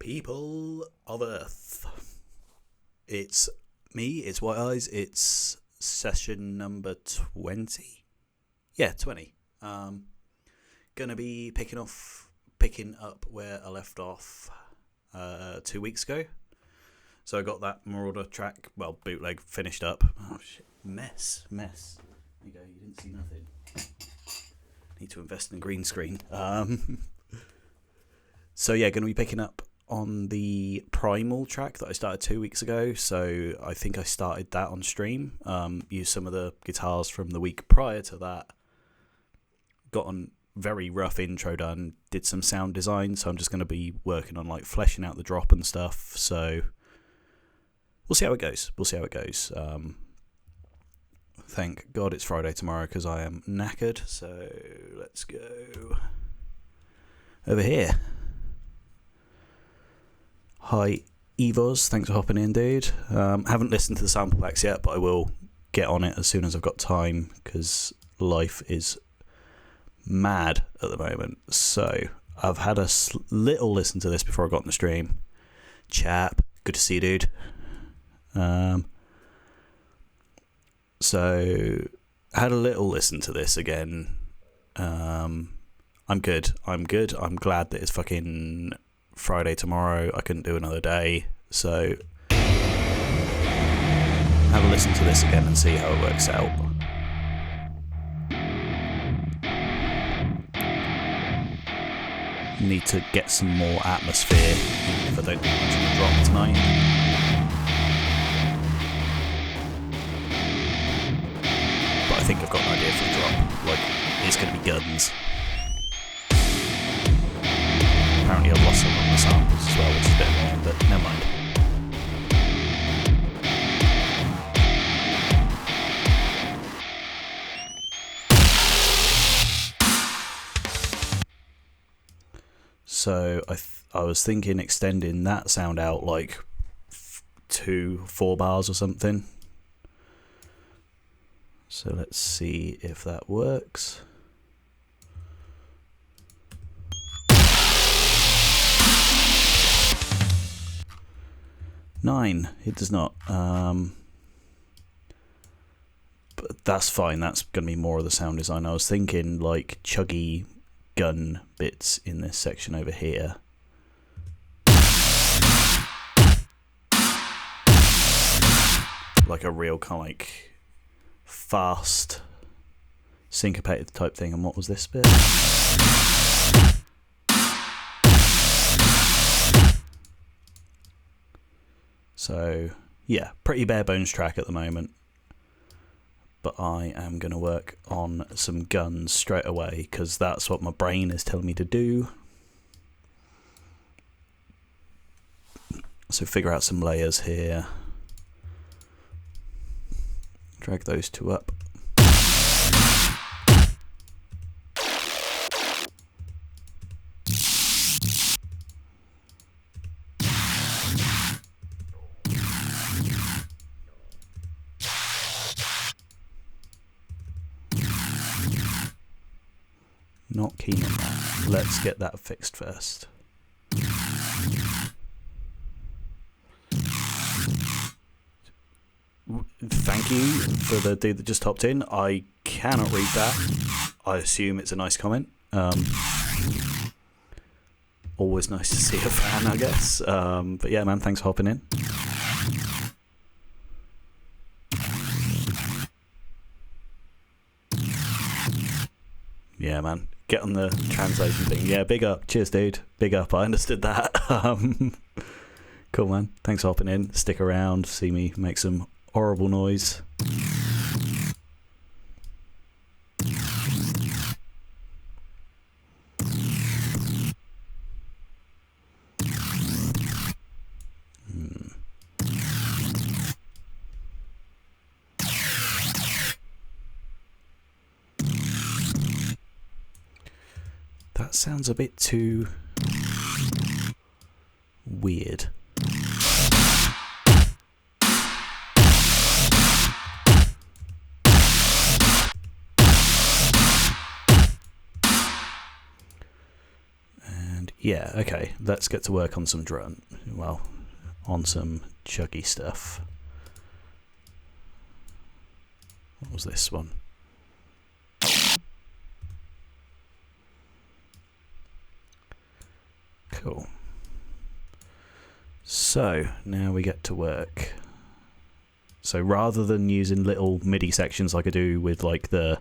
People of Earth. It's me, it's White Eyes, it's session number 20. Yeah, 20. Gonna be picking up where I left off 2 weeks ago. So I got that Marauder track, bootleg, finished up. Oh shit, mess. There you go, you didn't see nothing. Need to invest in a green screen. So yeah, gonna be picking up on the Primal track that I started 2 weeks ago. So I think I started that on stream. Used some of the guitars from the week prior to that. Got on very rough intro done. Did some sound design. So I'm just going to be working on like fleshing out the drop and stuff. So we'll see how it goes. Thank God it's Friday tomorrow because I am knackered. So let's go over here. Hi, Evos. Thanks for hopping in, dude. Haven't listened to the sample packs yet, but I will get on it as soon as I've got time because life is mad at the moment. So I've had a little listen to this before I got on the stream. Chap, good to see you, dude. So I had a little listen to this again. I'm good. I'm glad that it's fucking Friday tomorrow. I couldn't do another day, so have a listen to this again and see how it works out. Need to get some more atmosphere even if I don't do much of a drop tonight. But I think I've got an idea for the drop. Like, it's going to be guns. Apparently I've lost some of the samples as well, which is a bit annoying, but never mind. So I was thinking extending that sound out like 2-4 bars or something. So let's see if that works. Nine, it does not. But that's fine. That's going to be more of the sound design. I was thinking like chuggy gun bits in this section over here. Like a real kind of like fast syncopated type thing. And what was this bit? So, yeah, pretty bare bones track at the moment. But I am going to work on some guns straight away because that's what my brain is telling me to do. So figure out some layers here. Drag those two up. Not keen on that. Let's get that fixed first. Thank you for the dude that just hopped in. I cannot read that. I assume it's a nice comment. Always nice to see a fan, I guess. But yeah, man, thanks for hopping in. Yeah, man. Get on the translation thing. Yeah, big up. Cheers, dude. Big up. I understood that. Cool, man. Thanks for hopping in. Stick around. See me make some horrible noise. That sounds a bit too weird. Yeah, okay, let's get to work on some on some chuggy stuff. What was this one? Cool. So now we get to work. So rather than using little MIDI sections like I do with like the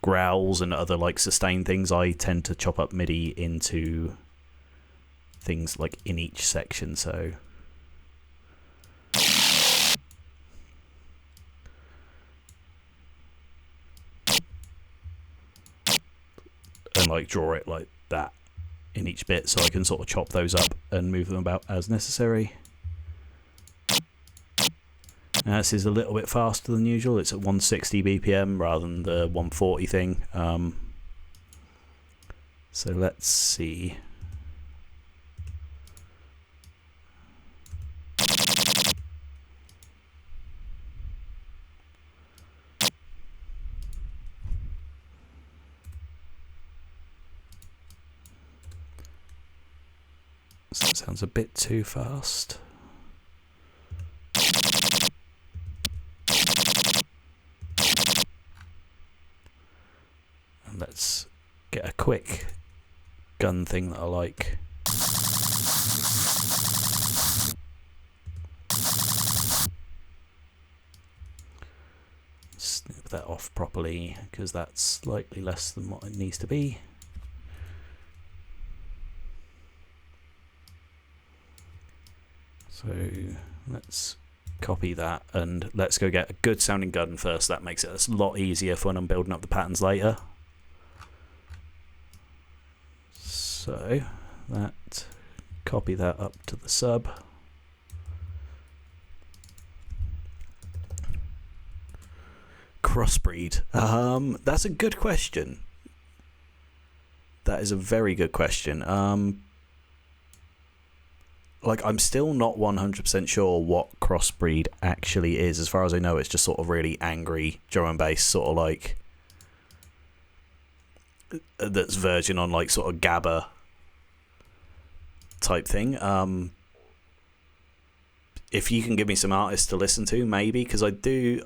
growls and other like sustain things, I tend to chop up MIDI into things like in each section. So and like draw it like that in each bit, so I can sort of chop those up and move them about as necessary. Now this is a little bit faster than usual. It's at 160 BPM rather than the 140 thing. So let's see. So that sounds a bit too fast. And let's get a quick gun thing that I like. Snip that off properly because that's slightly less than what it needs to be. So let's copy that and let's go get a good sounding gun first. That makes it a lot easier for when I'm building up the patterns later. So that, copy that up to the sub. Crossbreed. That's a good question. That is a very good question. Like, I'm still not 100% sure what crossbreed actually is. As far as I know, it's just sort of really angry drum and bass, sort of like that's verging on like sort of gabba type thing. If you can give me some artists to listen to, maybe, because I do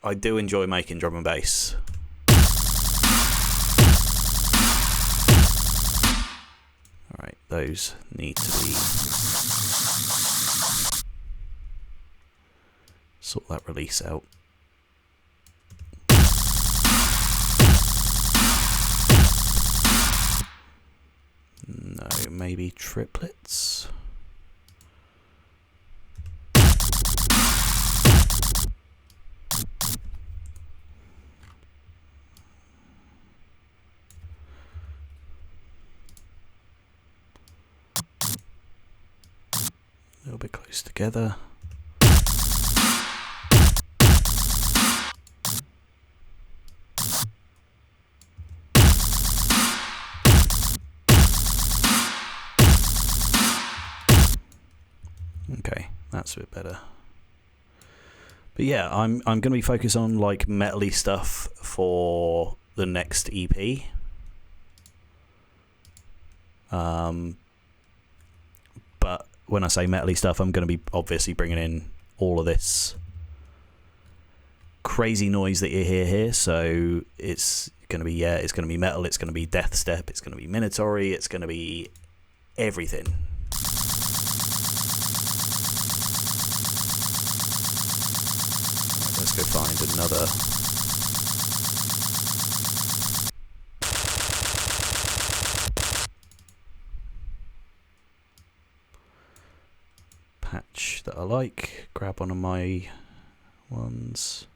enjoy making drum and bass. All right, those need to be sort that release out. No, maybe triplets. A little bit close together. Okay, that's a bit better. But yeah, I'm going to be focused on like metally stuff for the next EP. But when I say metally stuff, I'm going to be obviously bringing in all of this crazy noise that you hear here. So it's going to be, yeah, it's going to be metal, it's going to be death step, it's going to be minatory, it's going to be everything. Let's go find another patch that I like. Grab one of my ones.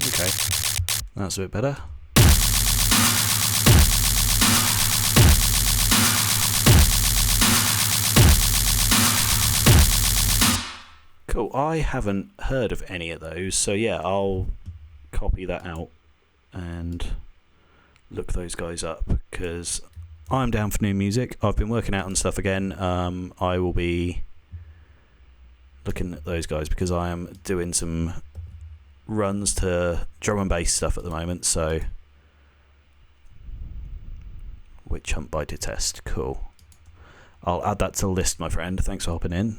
Okay, that's a bit better. Cool, I haven't heard of any of those, so yeah, I'll copy that out and look those guys up, because I'm down for new music. I've been working out on stuff again. I will be looking at those guys because I am doing some runs to drum and bass stuff at the moment. So, Witch Hunt by Detest, cool. I'll add that to the list, my friend. Thanks for hopping in.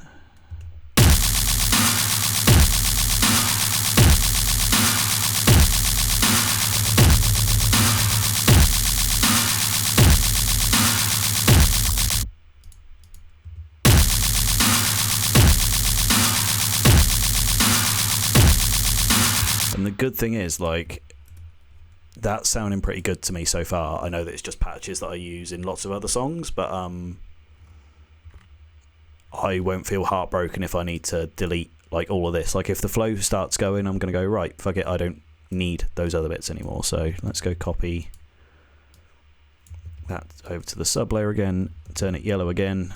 And the good thing is, like, that's sounding pretty good to me so far. I know that it's just patches that I use in lots of other songs, but I won't feel heartbroken if I need to delete like all of this. Like, if the flow starts going, I'm going to go, right, fuck it, I don't need those other bits anymore. So let's go copy that over to the sub layer again, turn it yellow again.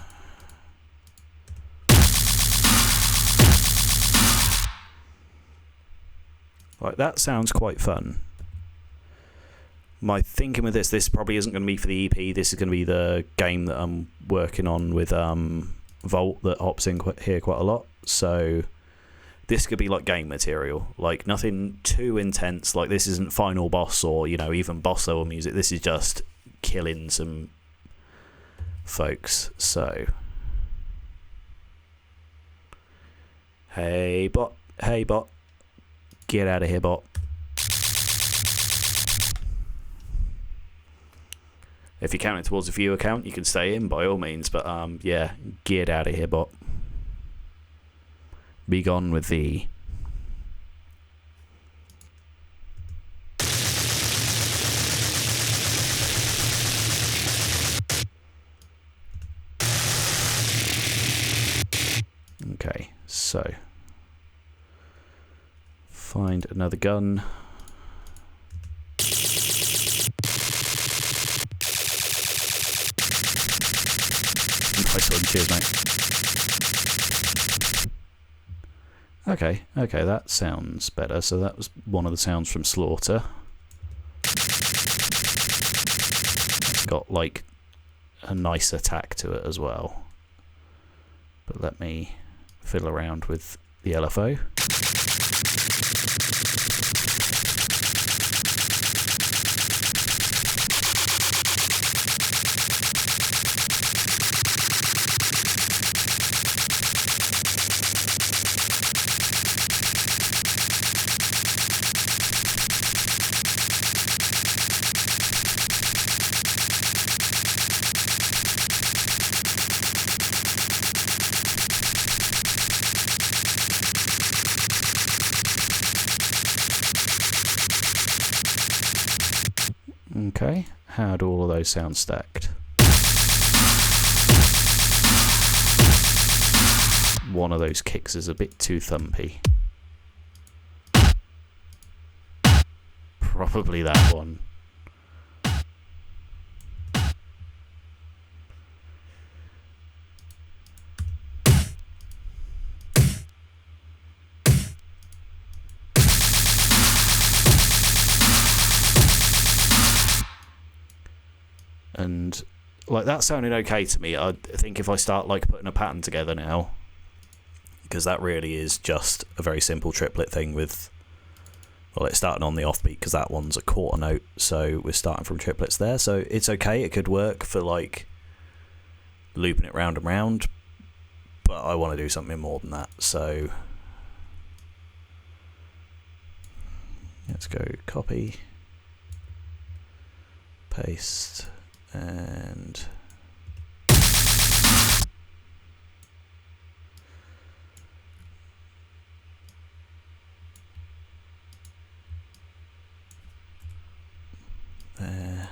Like, that sounds quite fun. My thinking with this probably isn't going to be for the EP. This is going to be the game that I'm working on with Volt that hops in here quite a lot. So this could be like game material, like nothing too intense. Like, this isn't final boss or, you know, even boss level music. This is just killing some folks. So, hey bot, get out of here, bot. If you're counting towards a viewer count, you can stay in by all means, but yeah, get out of here, bot. Be gone with thee. Okay, so find another gun. Nice one, cheers, mate. Okay, that sounds better. So that was one of the sounds from Slaughter. It's got like a nice attack to it as well. But let me fiddle around with the LFO. Okay, how do all of those sound stacked? One of those kicks is a bit too thumpy. Probably that one. And like, that sounded okay to me. I think if I start like putting a pattern together now, because that really is just a very simple triplet thing with, well, it's starting on the offbeat because that one's a quarter note, so we're starting from triplets there. So it's okay, it could work for like looping it round and round, but I want to do something more than that. So let's go copy, paste, and there.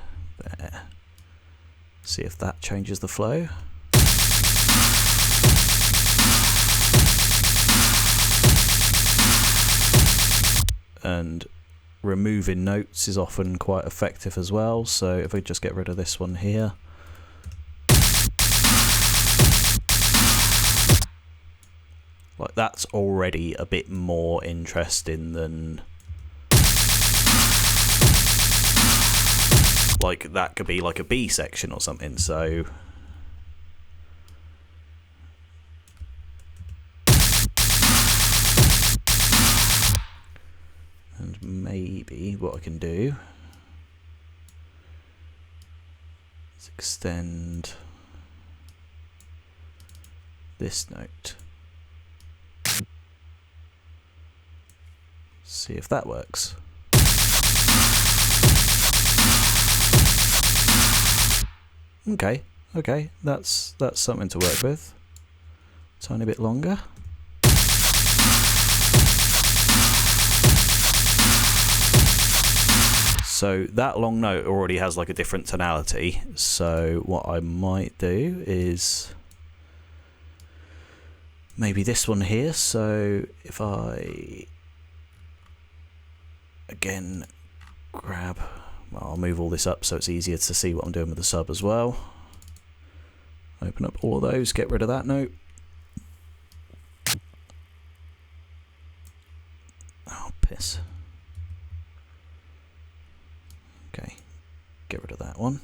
See if that changes the flow. And removing notes is often quite effective as well, so if we just get rid of this one here, like, that's already a bit more interesting than like that could be like a B section or something. So and maybe what I can do is extend this note. See if that works. Okay, that's something to work with. Tiny bit longer. So that long note already has like a different tonality. So what I might do is maybe this one here. So if I again grab, well, I'll move all this up so it's easier to see what I'm doing with the sub as well. Open up all of those, get rid of that note. Oh, piss. Okay, get rid of that one.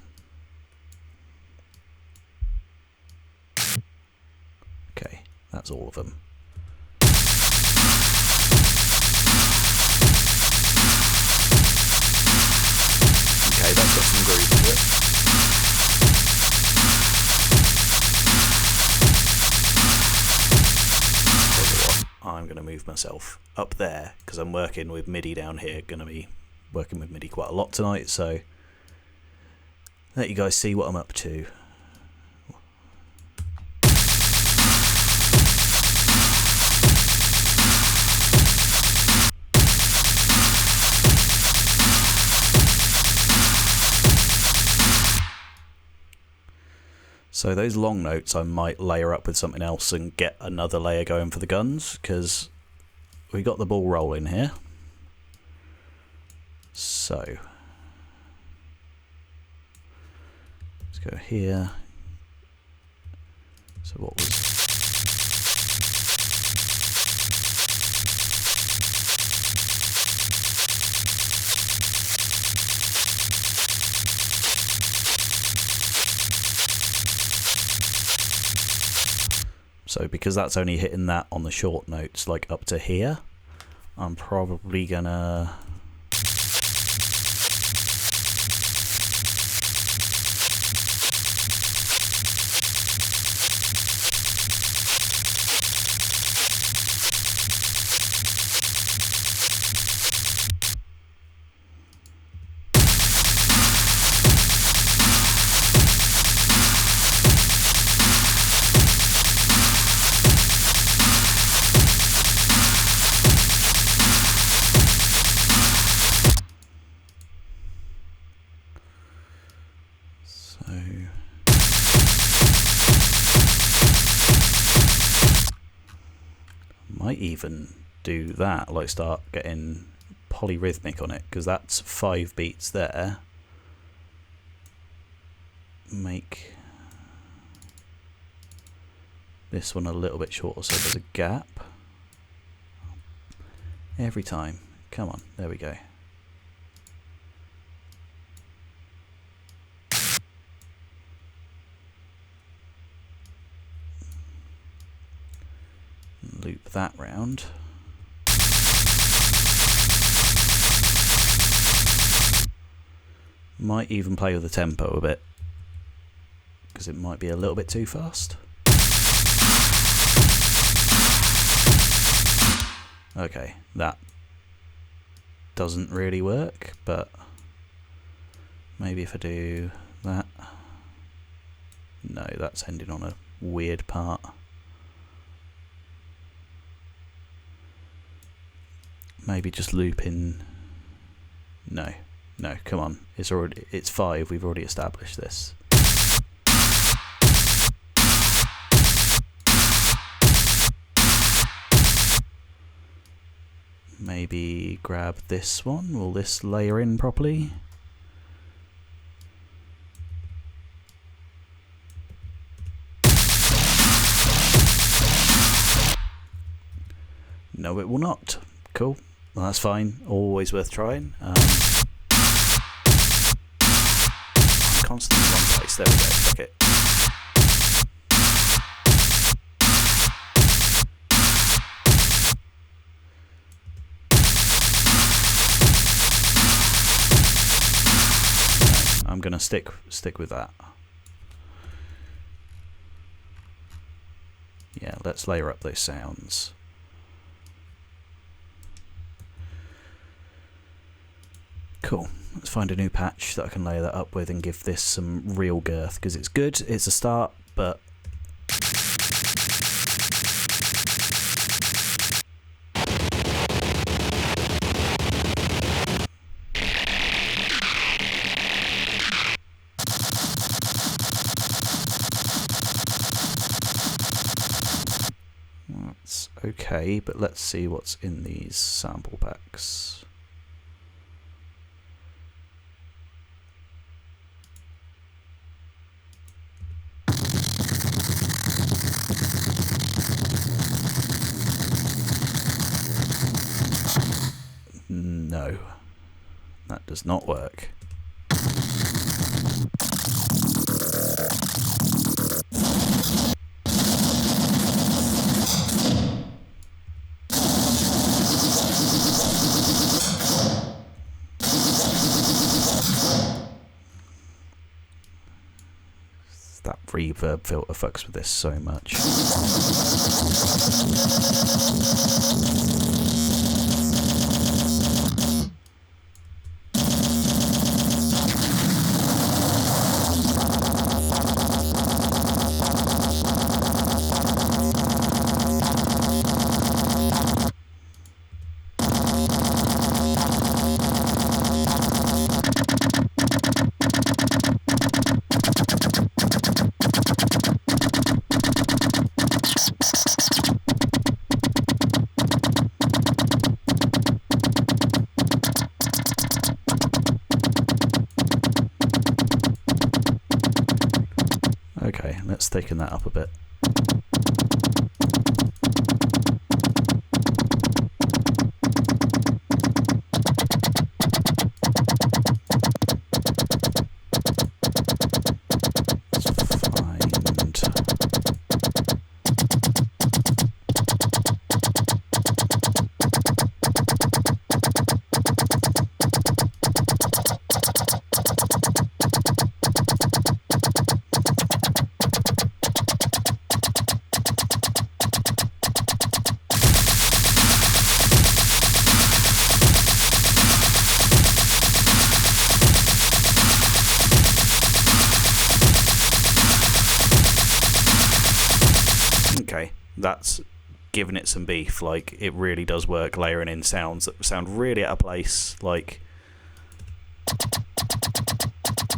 Okay, that's all of them. Okay, that's got some groove to it. Tell you what, I'm going to move myself up there because I'm working with MIDI down here. Going to be working with MIDI quite a lot tonight, so let you guys see what I'm up to. So those long notes I might layer up with something else and get another layer going for the guns, because we got the ball rolling here. So let's go here. So what was so because that's only hitting that on the short notes, like up to here, I'm probably gonna might even do that, like start getting polyrhythmic on it, because that's 5 beats there. Make this one a little bit shorter so there's a gap every time. Come on, there we go. Loop that round. Might even play with the tempo a bit, because it might be a little bit too fast. Okay, that doesn't really work, but maybe if I do that. No, that's ending on a weird part. Maybe just loop in. No, come on. It's 5. We've already established this. Maybe grab this one. Will this layer in properly? No, it will not. Cool. Well, that's fine. Always worth trying. constantly in the wrong place. There we go. Fuck it. I'm gonna stick with that. Yeah, let's layer up those sounds. Cool. Let's find a new patch that I can layer that up with and give this some real girth, because it's good, it's a start, but that's okay, but let's see what's in these sample packs. No, that does not work. That reverb filter fucks with this so much. Okay, let's thicken that up a bit. Okay, that's giving it some beef. Like, it really does work layering in sounds that sound really out of place, like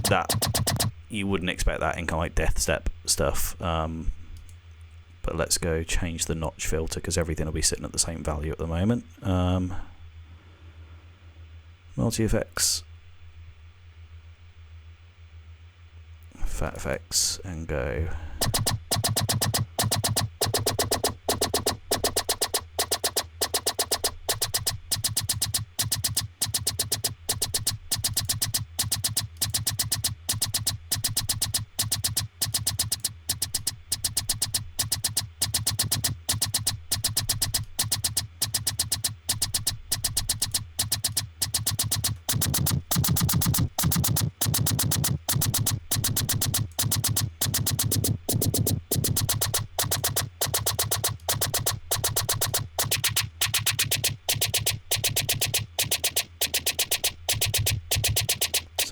that. You wouldn't expect that in kind of like death step stuff. But let's go change the notch filter, because everything will be sitting at the same value at the moment. Multi-effects, fat effects, and go.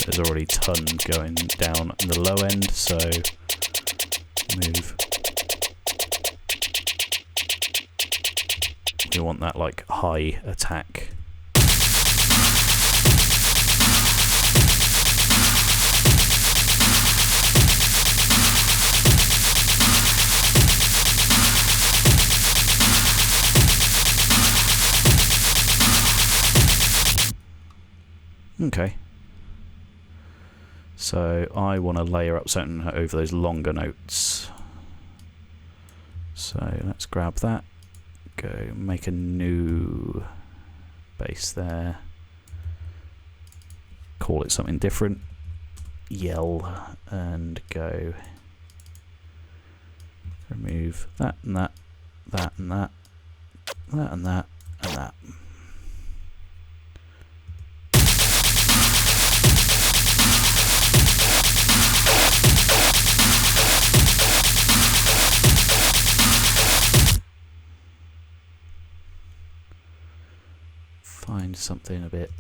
There's already ton going down in the low end, so move. We want that like high attack. Okay. So I want to layer up something over those longer notes. So let's grab that, go make a new bass there, call it something different. yell and go remove that and that, that and that, that and that, and that. Find something a bit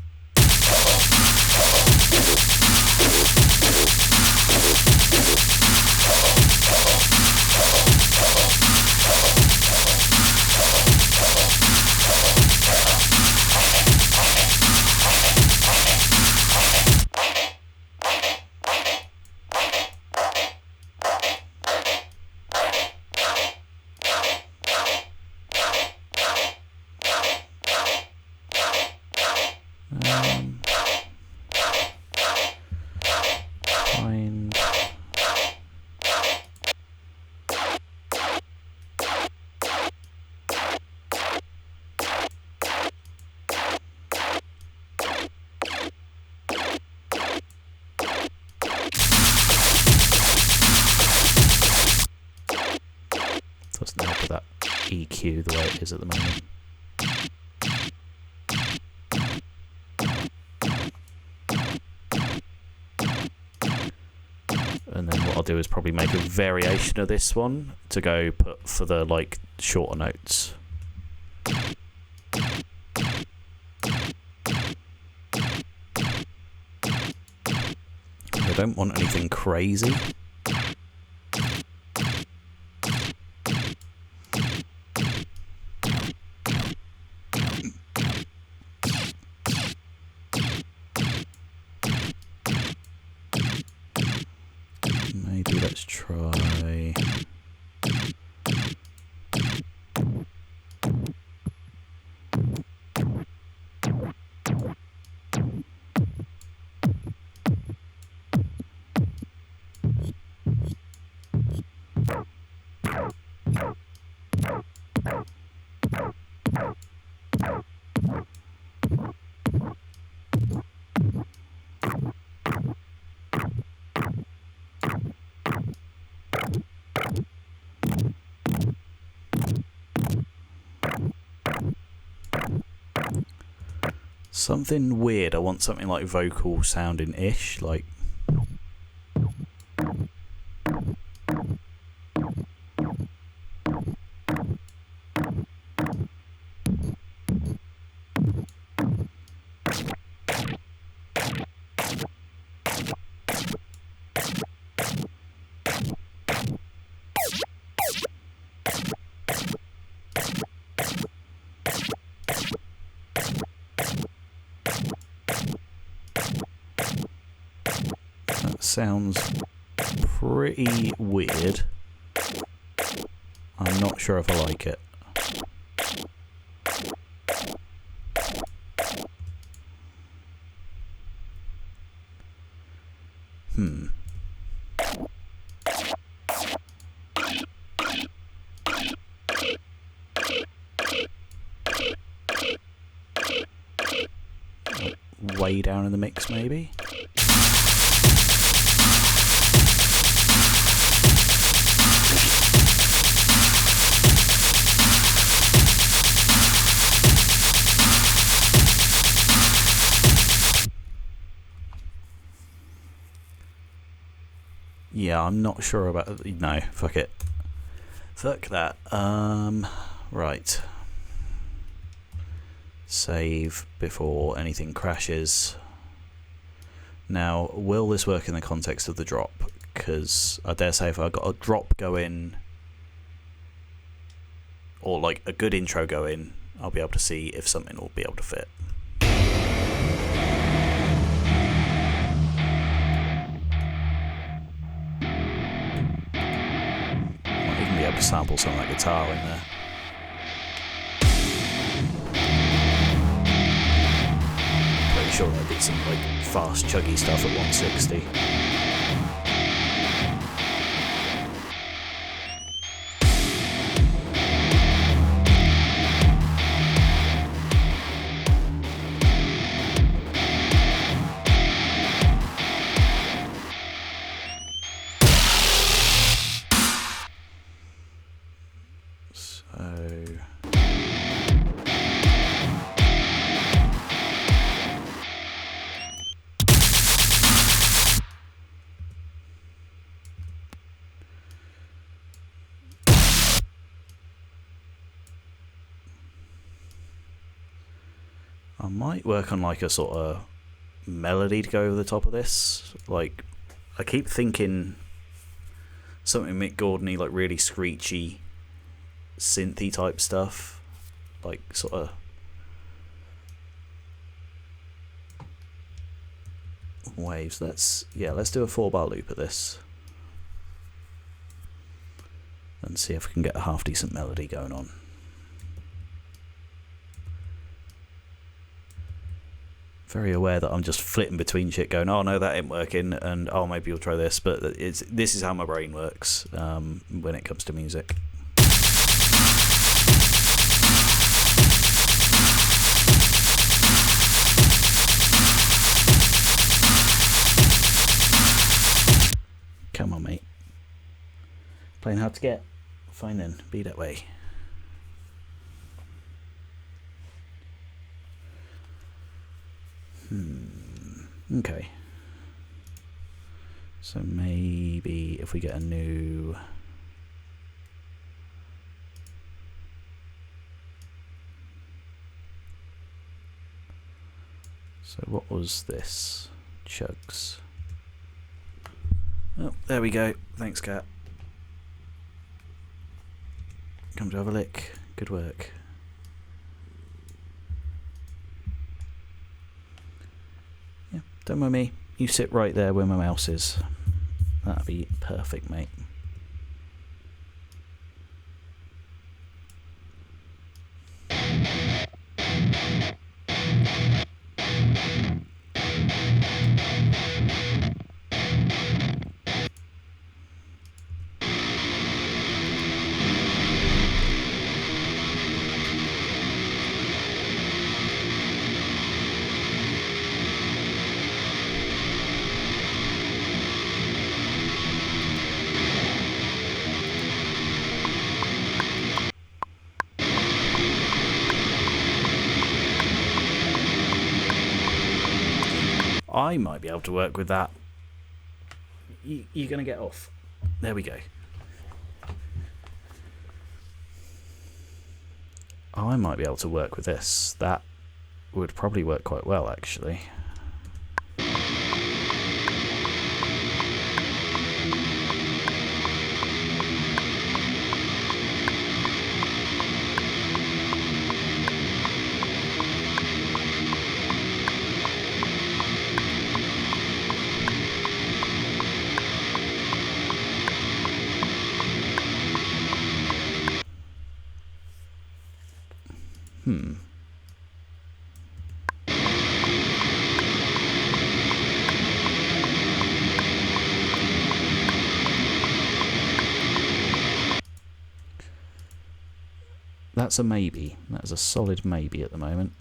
doesn't help with that EQ the way it is at the moment. And then what I'll do is probably make a variation of this one to go put for the like shorter notes. I don't want anything crazy. Maybe let's try... something weird. I want something like vocal sounding-ish, like... sounds pretty weird. I'm not sure if I like it. Way down in the mix, maybe? Yeah, I'm not sure about... No, fuck it. Fuck that. Right. Save before anything crashes. Now, will this work in the context of the drop? Because I dare say if I got a drop going, or like a good intro going, I'll be able to see if something will be able to fit. Might even be able to sample some of that guitar in there. Sure I did some like fast chuggy stuff at 160. I might work on like a sort of melody to go over the top of this. Like, I keep thinking something Mick Gordon-y, like really screechy, synthy type stuff. Like sort of waves. Let's do a 4-bar loop at this and see if we can get a half decent melody going on. Very aware that I'm just flitting between shit going, oh no, that ain't working, and oh, maybe we'll try this, but this is how my brain works when it comes to music. Come on, mate. Playing hard to get. Fine then, be that way. Okay. So maybe if we get a new... So what was this? Chugs. Oh, there we go. Thanks, cat. Come to have a lick. Good work. Yeah, don't mind me. You sit right there where my mouse is. That'd be perfect, mate. I might be able to work with that. You're going to get off. There we go. I might be able to work with this. That would probably work quite well, actually. That's a maybe. That's a solid maybe at the moment.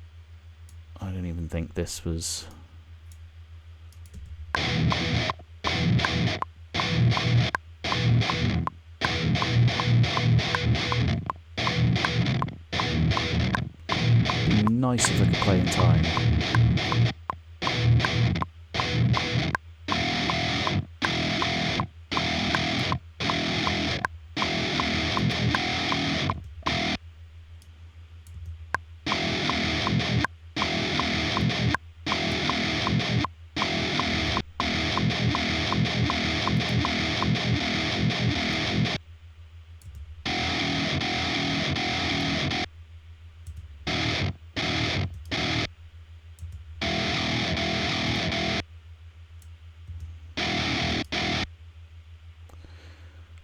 I don't even think this was... nice if I could play in time.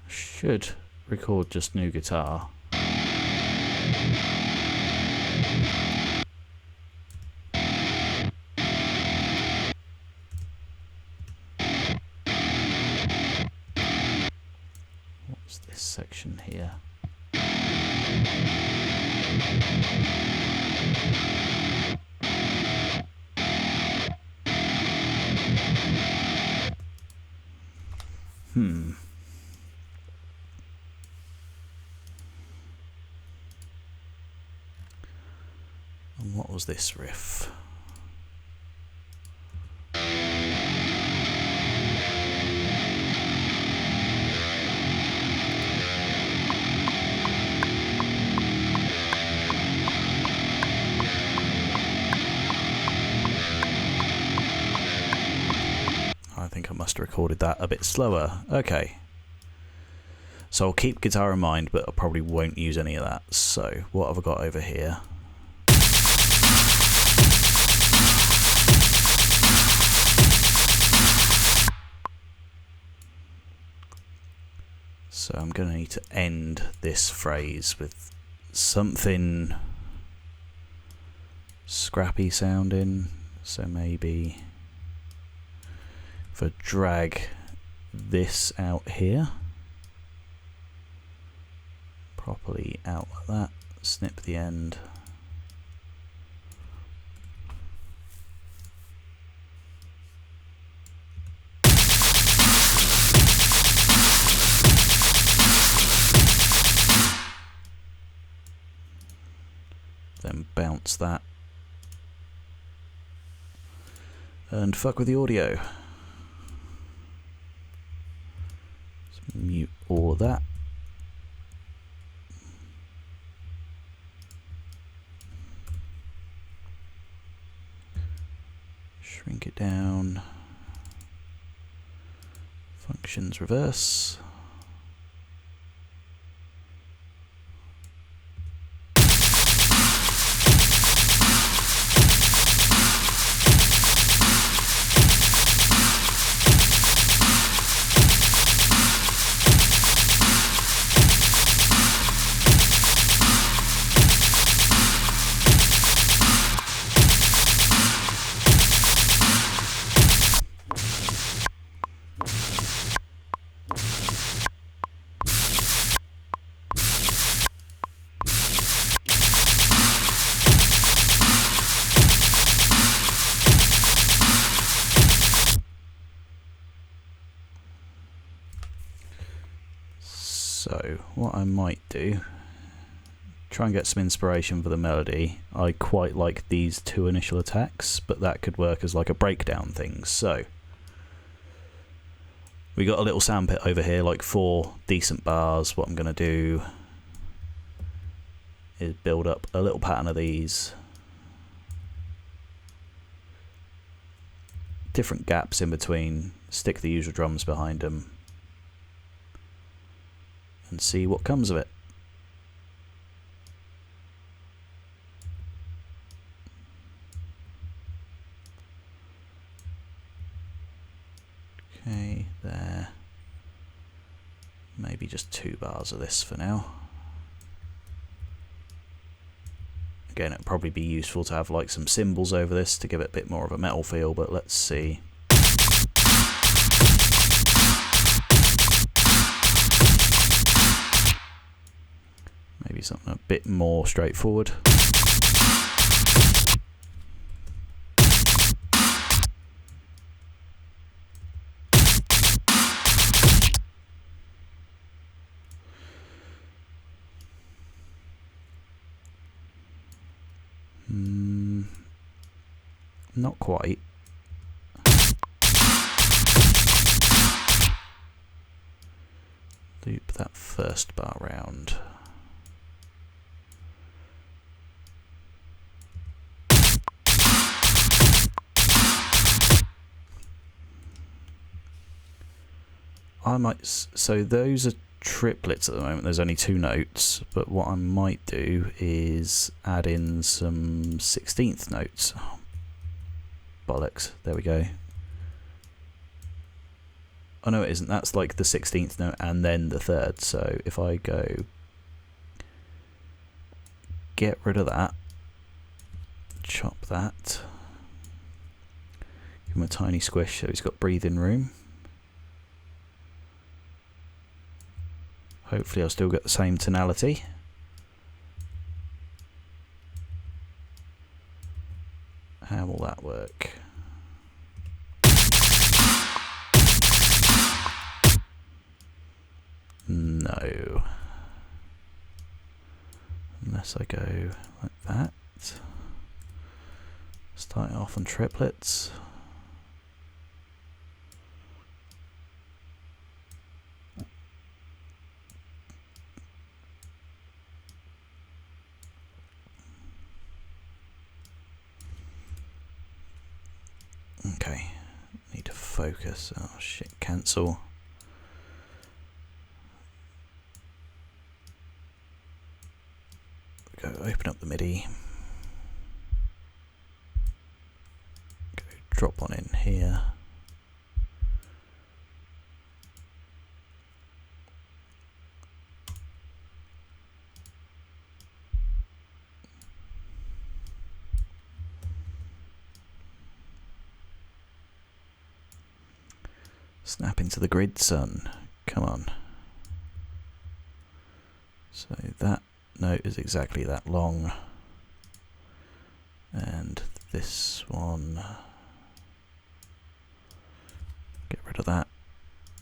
Should record just new guitar. What's this section here? And what was this riff? must have recorded that a bit slower. Okay. So I'll keep guitar in mind, but I probably won't use any of that. So what have I got over here? So I'm going to need to end this phrase with something scrappy sounding. So maybe if I drag this out here, properly out like that, snip the end. Then bounce that. And fuck with the audio. Let's mute all of that. Shrink it down. Functions reverse. So what I might do, try and get some inspiration for the melody. I quite like these two initial attacks, but that could work as like a breakdown thing. So we got a little sound pit over here, like 4 decent bars. What I'm going to do is build up a little pattern of these. Different gaps in between, stick the usual drums behind them, and see what comes of it. Okay, there. Maybe just 2 bars of this for now. Again, it'd probably be useful to have like some cymbals over this to give it a bit more of a metal feel, but let's see. Maybe something a bit more straightforward. Not quite. Loop that first bar round. I might, so those are triplets at the moment, there's only 2 notes, but what I might do is add in some 16th notes. Oh, bollocks, there we go. Oh no, it isn't, that's like the 16th note and then the 3rd, so if I go get rid of that, chop that, give him a tiny squish so he's got breathing room. Hopefully I'll still get the same tonality. How will that work? No. Unless I go like that. Start it off on triplets. Okay, Need to focus. Oh shit, cancel. Go open up the MIDI. Go drop one in here. Snap into the grid, son. Come on. So that note is exactly that long. And this one, get rid of that.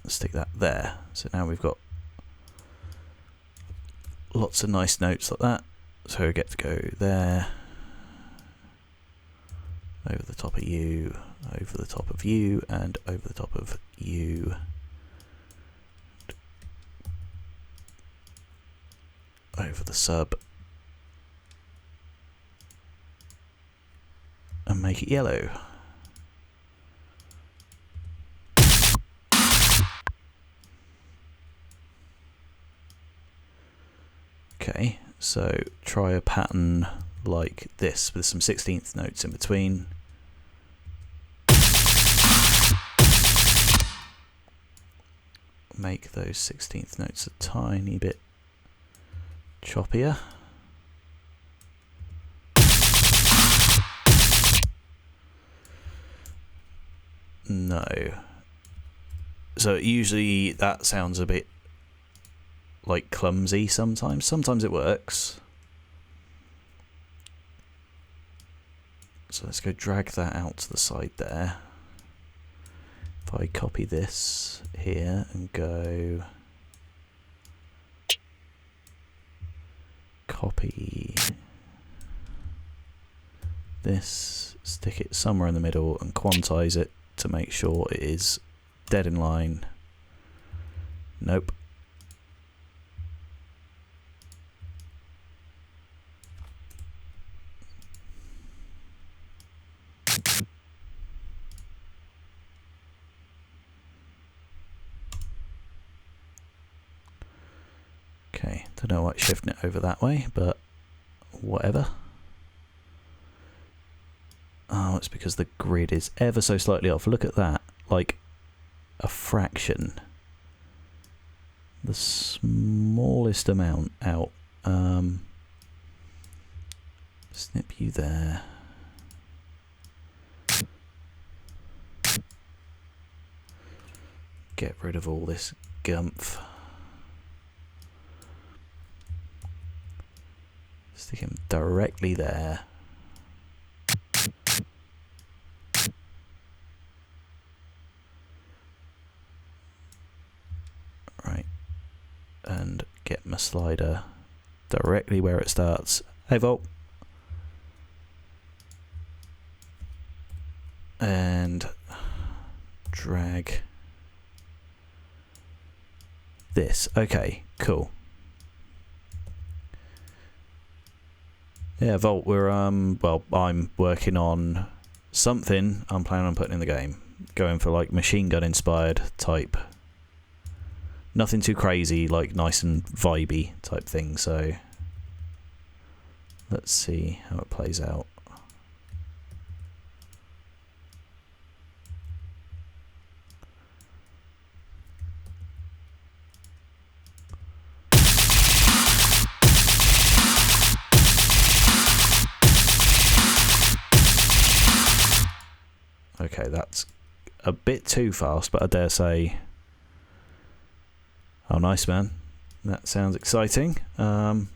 Stick that there. So now we've got lots of nice notes like that. So we get to go there. Over the top of you, over the top of you, and over the top of you. Over the sub. And make it yellow. Okay, so try a pattern like this with some 16th notes in between. Make those 16th notes a tiny bit choppier. No. So usually that sounds a bit like clumsy sometimes. Sometimes it works. So let's go drag that out to the side there. If I copy this here and go copy this, stick it somewhere in the middle and quantize it to make sure it is dead in line. Nope. Okay, don't know why it's shifting it over that way, but whatever. Oh, it's because the grid is ever so slightly off. Look at that, like a fraction. The smallest amount out. Snip you there. Get rid of all this gumph. Stick him directly there. Right. And get my slider directly where it starts. Hey, Volt. And drag this. Okay, cool. Yeah, Volt, we're well, I'm working on something I'm planning on putting in the game. Going for like machine gun inspired type. Nothing too crazy, like nice and vibey type thing, so let's see how it plays out. Okay, that's a bit too fast, but I dare say... Oh, nice, man. That sounds exciting. So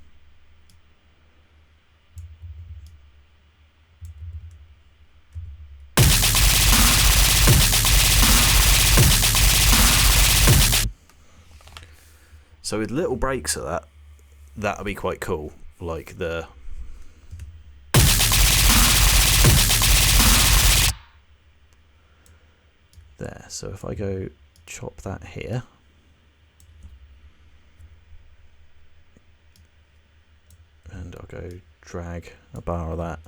with little breaks of that, that'll be quite cool. Like the... There, so if I go chop that here, and I'll go drag a bar of that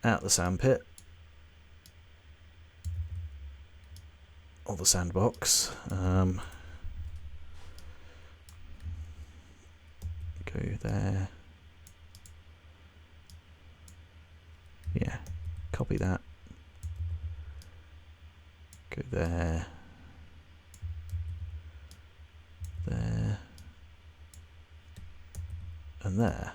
out the sandpit, or the sandbox. Go there. Yeah, copy that. Go there. There. And there.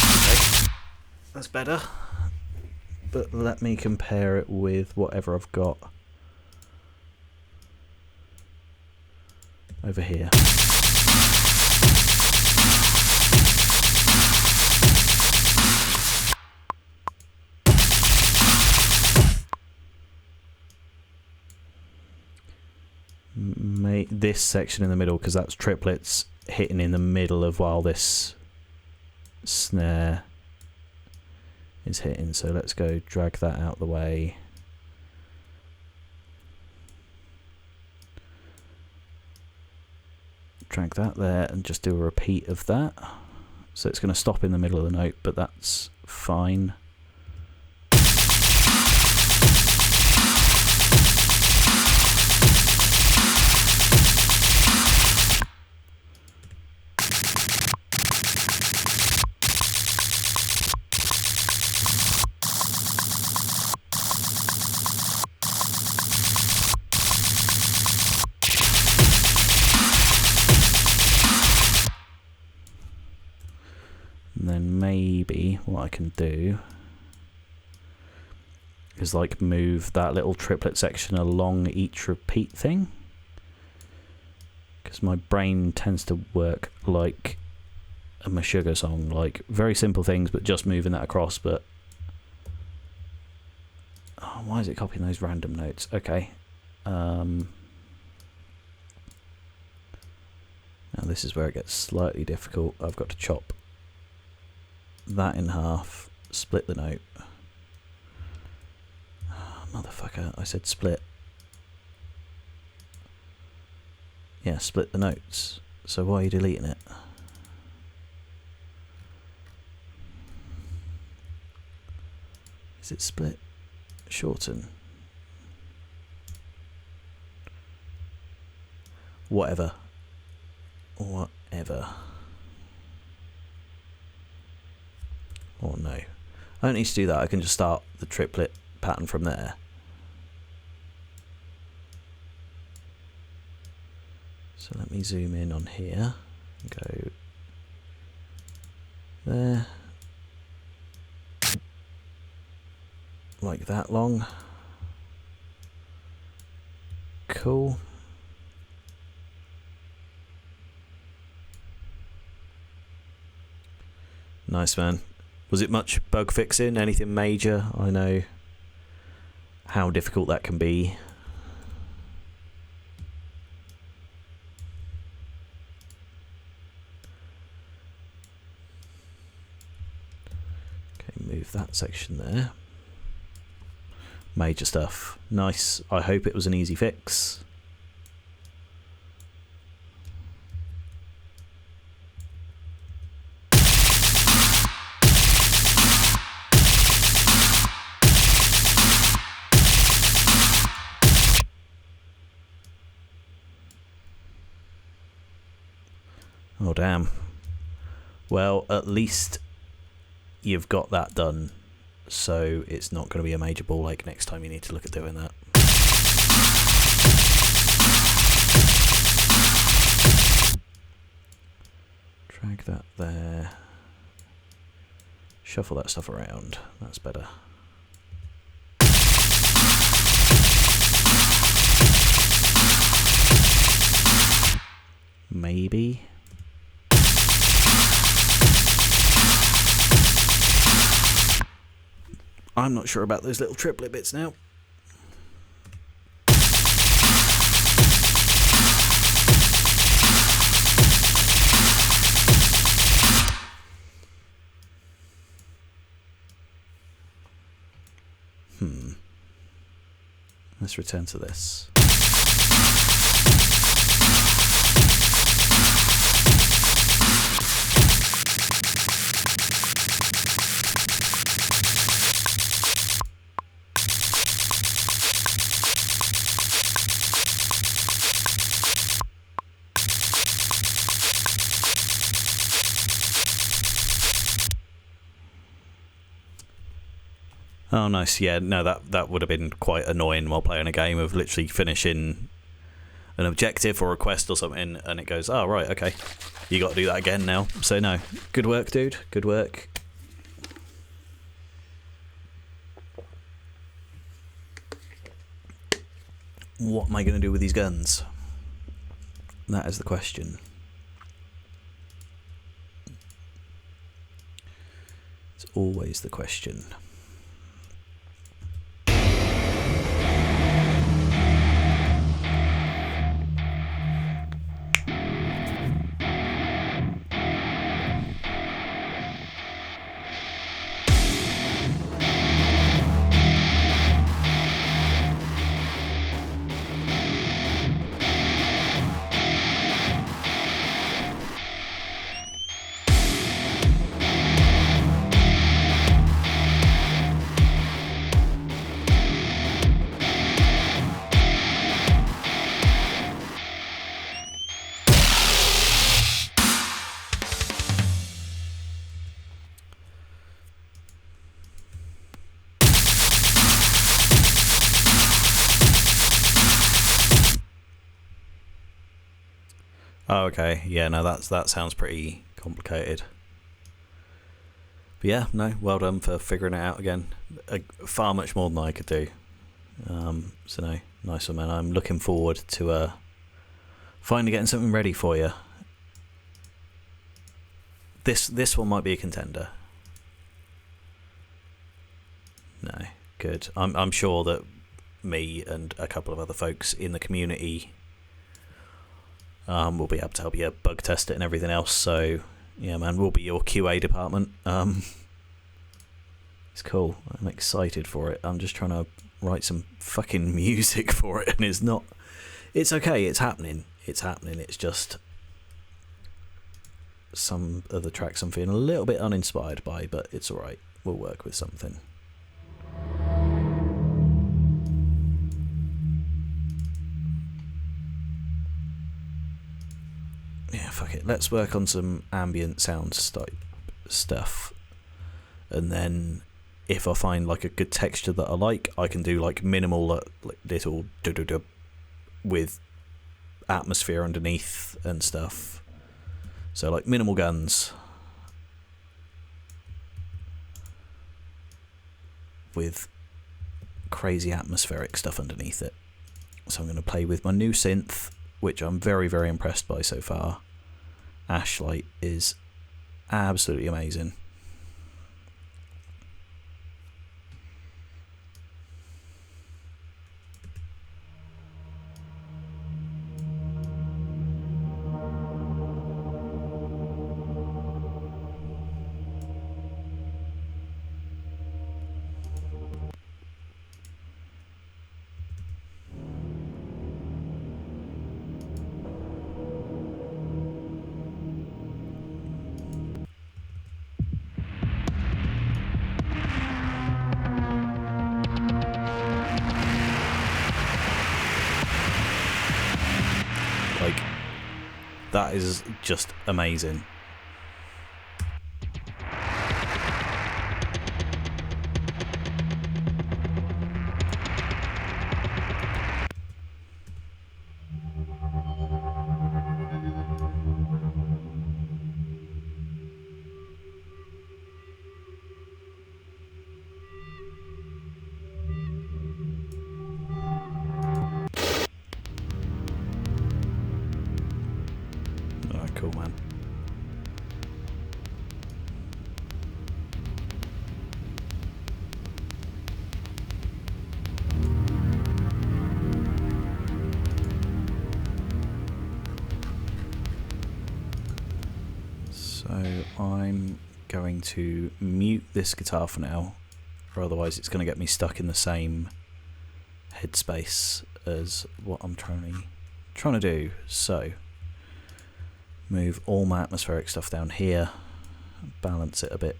Okay, that's better. But let me compare it with whatever I've got over here. This section in the middle, because that's triplets hitting in the middle of while this snare is hitting. So let's go drag that out the way. Drag that there and just do a repeat of that. So it's going to stop in the middle of the note, but that's fine. And then maybe what I can do is like move that little triplet section along each repeat thing, because my brain tends to work like a Meshuggah song, like very simple things but just moving that across. But oh, why is it copying those random notes? Okay, now this is where it gets slightly difficult. I've got to chop that in half, split the note. Oh, motherfucker, I said split. Yeah, split the notes. So why are you deleting it? Is it split? Shorten? Whatever. Whatever. Oh no. I don't need to do that, I can just start the triplet pattern from there. So let me zoom in on here and go there. Like that long. Cool. Nice, man. Was it much bug fixing? Anything major? I know how difficult that can be. Okay, move that section there. Major stuff. Nice. I hope it was an easy fix. Oh damn. Well, at least you've got that done, so it's not going to be a major ball ache next time you need to look at doing that. Drag that there. Shuffle that stuff around. That's better. Maybe. I'm not sure about those little triplet bits now. Let's return to this. Oh, nice. Yeah, no, that would have been quite annoying while playing a game of literally finishing an objective or a quest or something, and it goes, oh, right, okay, you got to do that again now. So, no. Good work, dude. Good work. What am I going to do with these guns? That is the question. It's always the question. Oh, okay. Yeah, no, that sounds pretty complicated. But yeah, no, well done for figuring it out again. Far much more than I could do. So no, nice one, man. I'm looking forward to finally getting something ready for you. This one might be a contender. No, good. I'm sure that me and a couple of other folks in the community we'll be able to help you bug test it and everything else. So yeah, man, we'll be your QA department. It's cool. I'm excited for it. I'm just trying to write some fucking music for it, and it's not. It's okay. It's happening. It's happening. It's just some of the tracks I'm feeling a little bit uninspired by, but it's all right. We'll work with something. Yeah, fuck it. Let's work on some ambient sounds type stuff, and then if I find like a good texture that I like, I can do like minimal, like little with atmosphere underneath and stuff. So like minimal guns with crazy atmospheric stuff underneath it. So I'm going to play with my new synth, which I'm very, very impressed by so far. Ashlight is absolutely amazing. That is just amazing. Alright, cool, man. So I'm going to mute this guitar for now, or otherwise it's going to get me stuck in the same headspace as what I'm trying to do. So move all my atmospheric stuff down here, balance it a bit.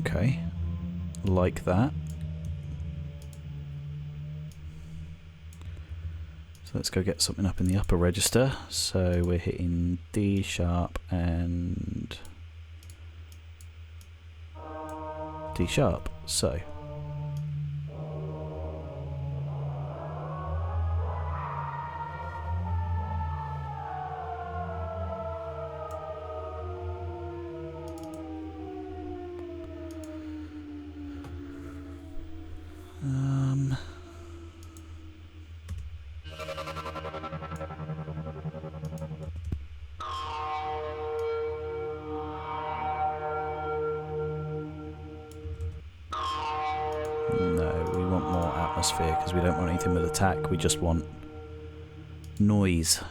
Okay, like that. So let's go get something up in the upper register. So we're hitting D sharp and D sharp. So no, we want more atmosphere because we don't want anything with attack, we just want noise.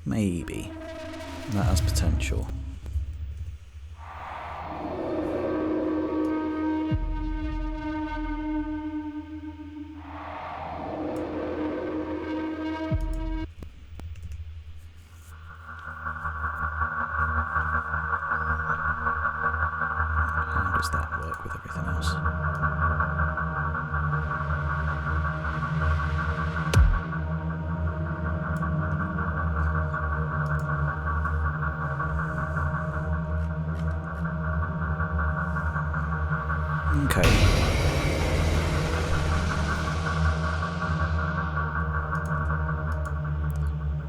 Maybe. That has potential. How does that work with everything else? Okay.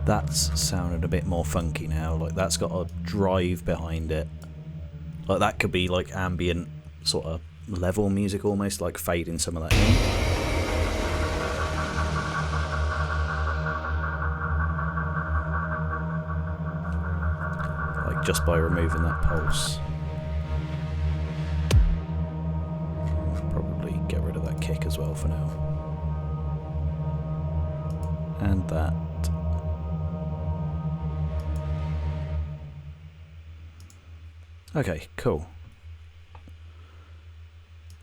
That's sounded a bit more funky now. Like that's got a drive behind it. Like that could be like ambient sort of level music almost, like fading some of that in. Like just by removing that pulse. Probably get rid of that kick as well for now. And that. Okay, cool.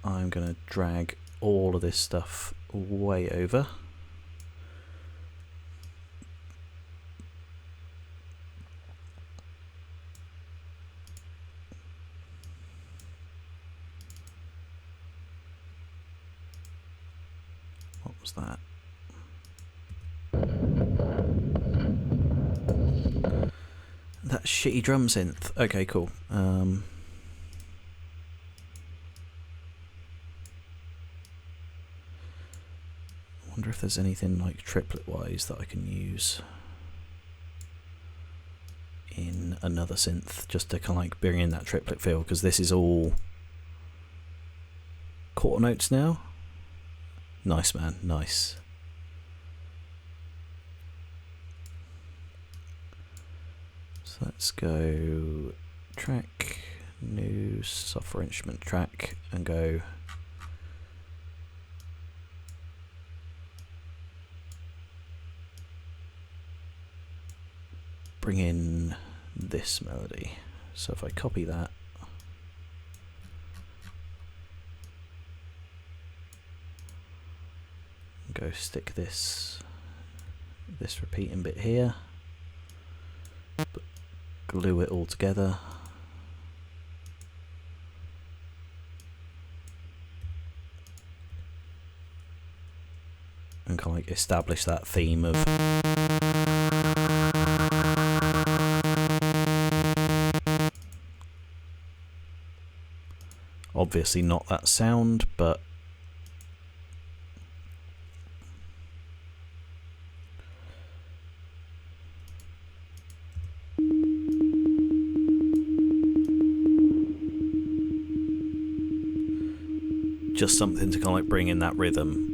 I'm going to drag all of this stuff way over. What was that? That shitty drum synth. Okay, cool. I wonder if there's anything like triplet-wise that I can use in another synth just to kind of like bring in that triplet feel, because this is all quarter notes now. Nice, man. Nice. So let's go track, new software instrument track, and go bring in this melody. So if I copy that, go stick this repeating bit here, glue it all together, and kind of like establish that theme of obviously not that sound, but Just something to kind of like bring in that rhythm.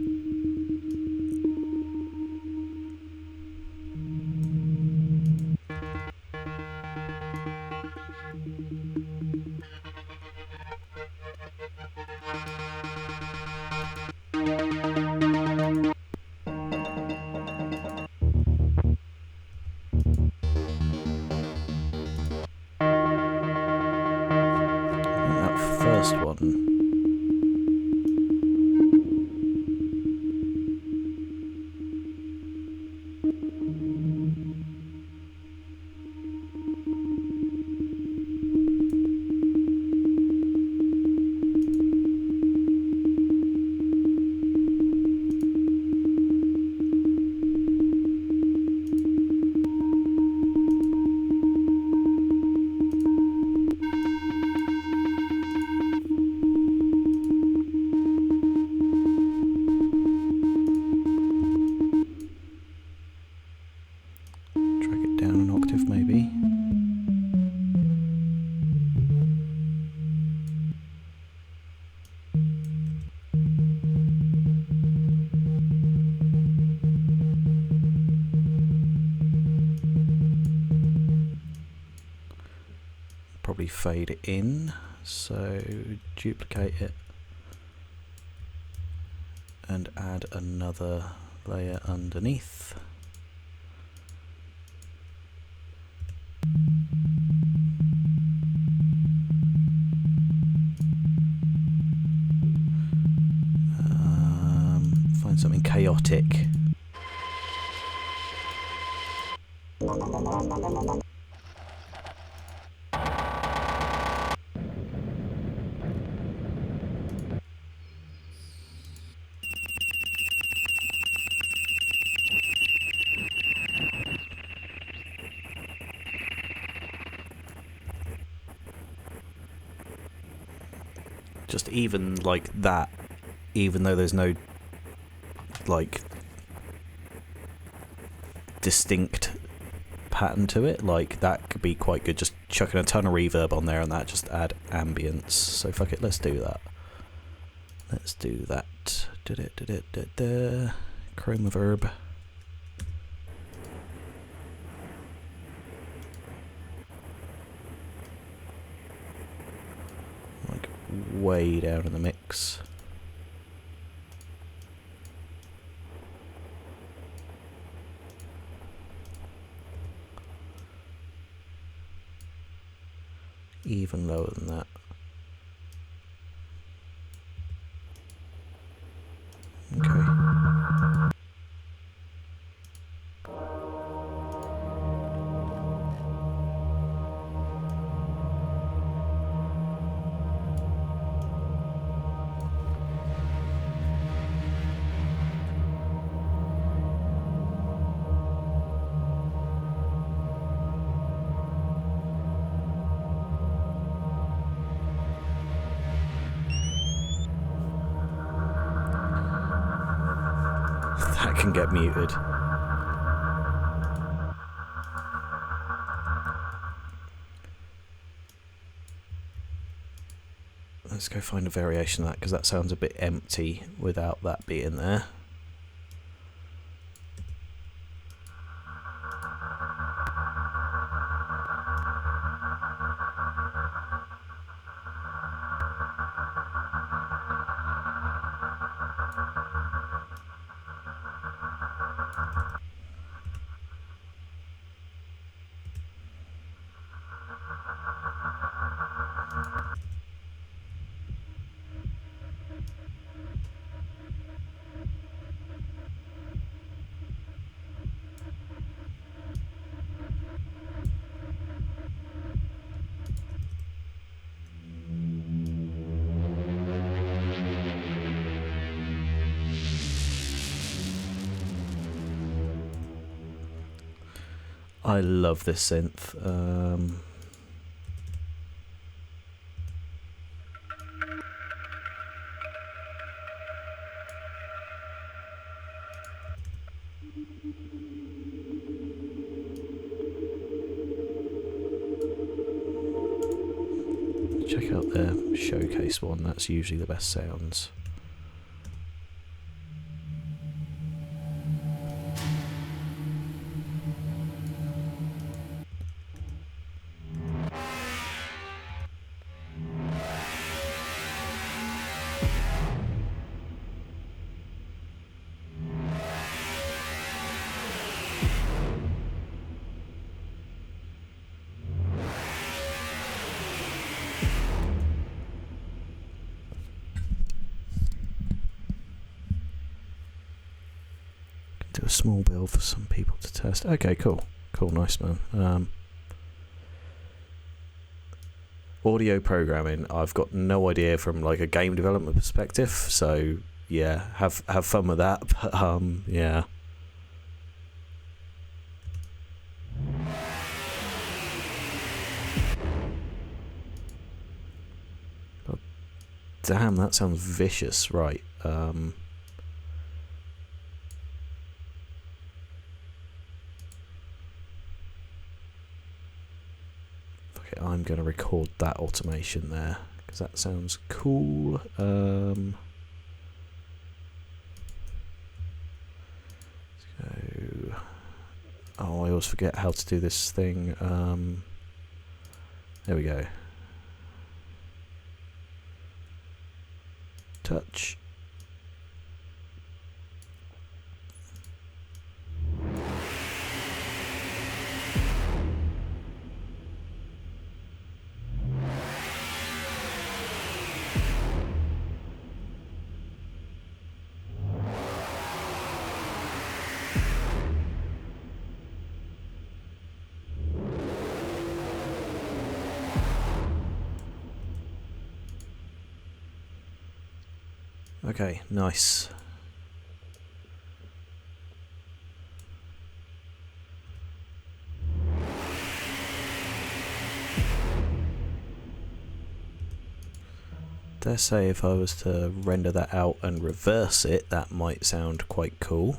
That first one. Probably fade it in, so duplicate it and add another layer underneath. Find something chaotic. Just even like that, even though there's no like distinct pattern to it, like that could be quite good. Just chucking a ton of reverb on there and that just add ambience. So fuck it, let's do that. Let's do that. Chroma verb. Like way down in the mix. Even lower than that. Okay. That can get muted. Let's go find a variation of that, because that sounds a bit empty without that being there. I love this synth. Check out their showcase one, that's usually the best sounds. Do a small build for some people to test. Okay, cool. Cool, nice, man. Audio programming, I've got no idea from like a game development perspective, so yeah, have fun with that. But yeah. Oh, damn, that sounds vicious. Right. I'm going to record that automation there because that sounds cool. So, oh, I always forget how to do this thing. There we go. Touch. Okay, nice. Dare say if I was to render that out and reverse it, that might sound quite cool.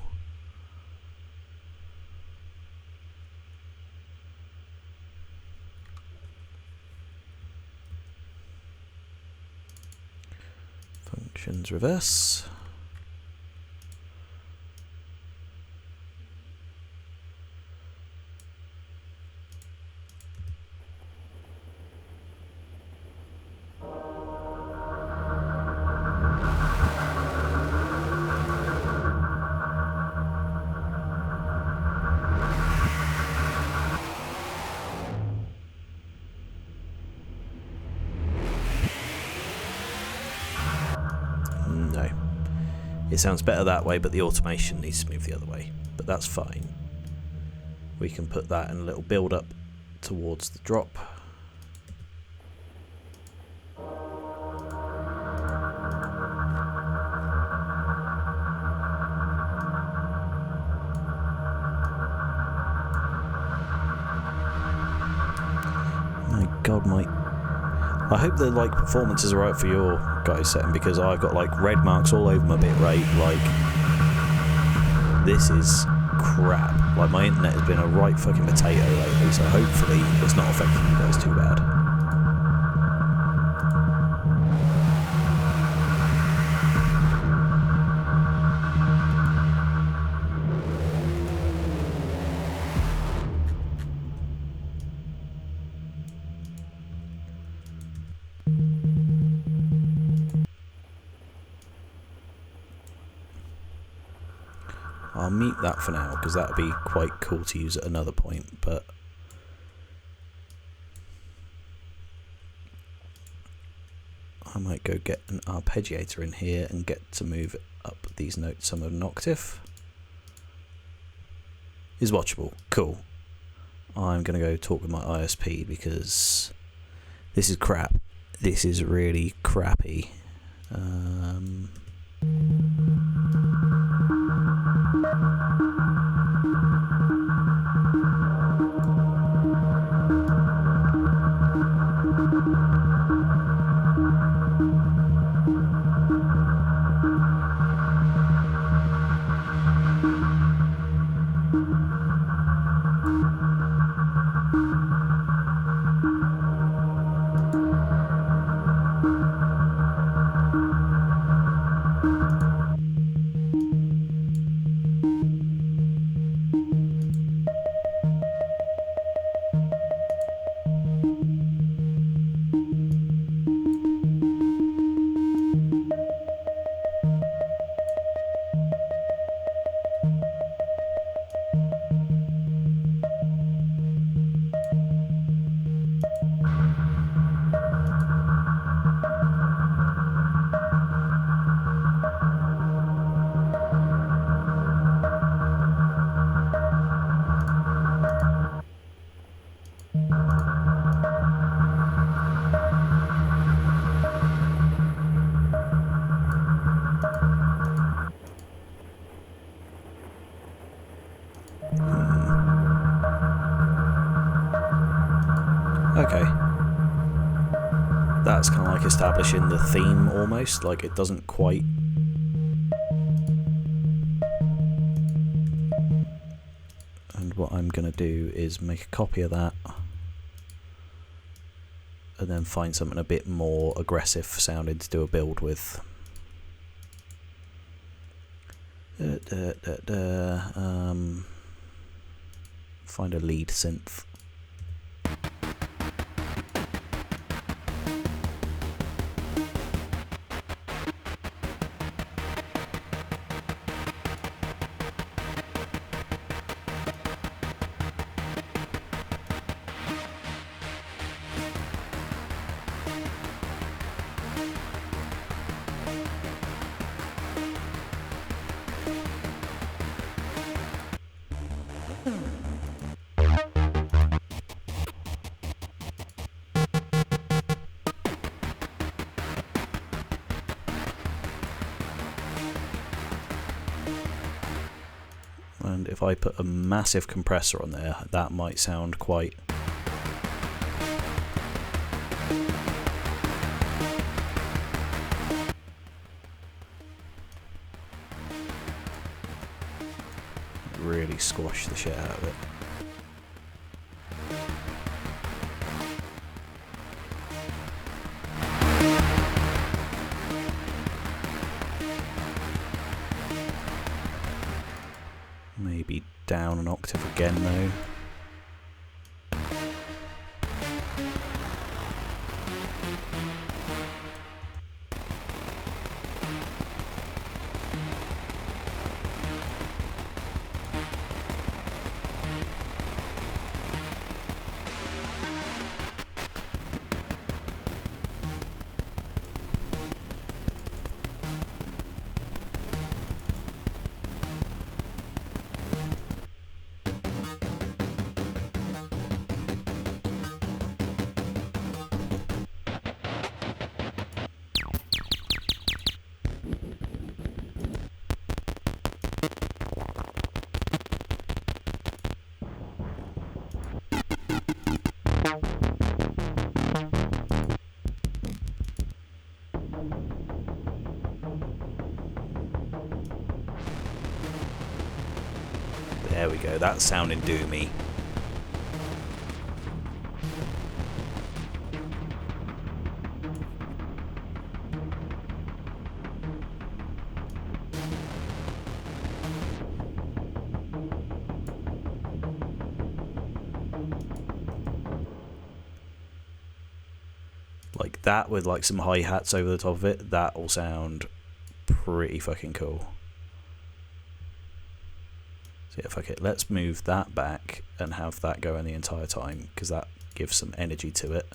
Functions reverse. No. It sounds better that way, but the automation needs to move the other way. But that's fine. We can put that in a little build up towards the drop. My God, I hope the like performance is alright for your guys' setting, because I've got like red marks all over my bitrate. Like, this is crap. Like, my internet has been a right fucking potato lately, so hopefully it's not affecting you guys too bad. I'll mute that for now, because that would be quite cool to use at another point, but I might go get an arpeggiator in here and get to move up these notes some of an octave. Is watchable. Cool. I'm going to go talk with my ISP, because this is crap. This is really crappy. Okay. That's kind of like establishing the theme almost, like it doesn't quite... And what I'm going to do is make a copy of that and then find something a bit more aggressive sounding to do a build with. Find a lead synth. And if I put a massive compressor on there, that might sound quite... really squash the shit out of it. Maybe down an octave again though. There we go, that's sounding doomy. Like that with like some hi-hats over the top of it, that will sound pretty fucking cool. So yeah, fuck it, let's move that back and have that going the entire time, because that gives some energy to it.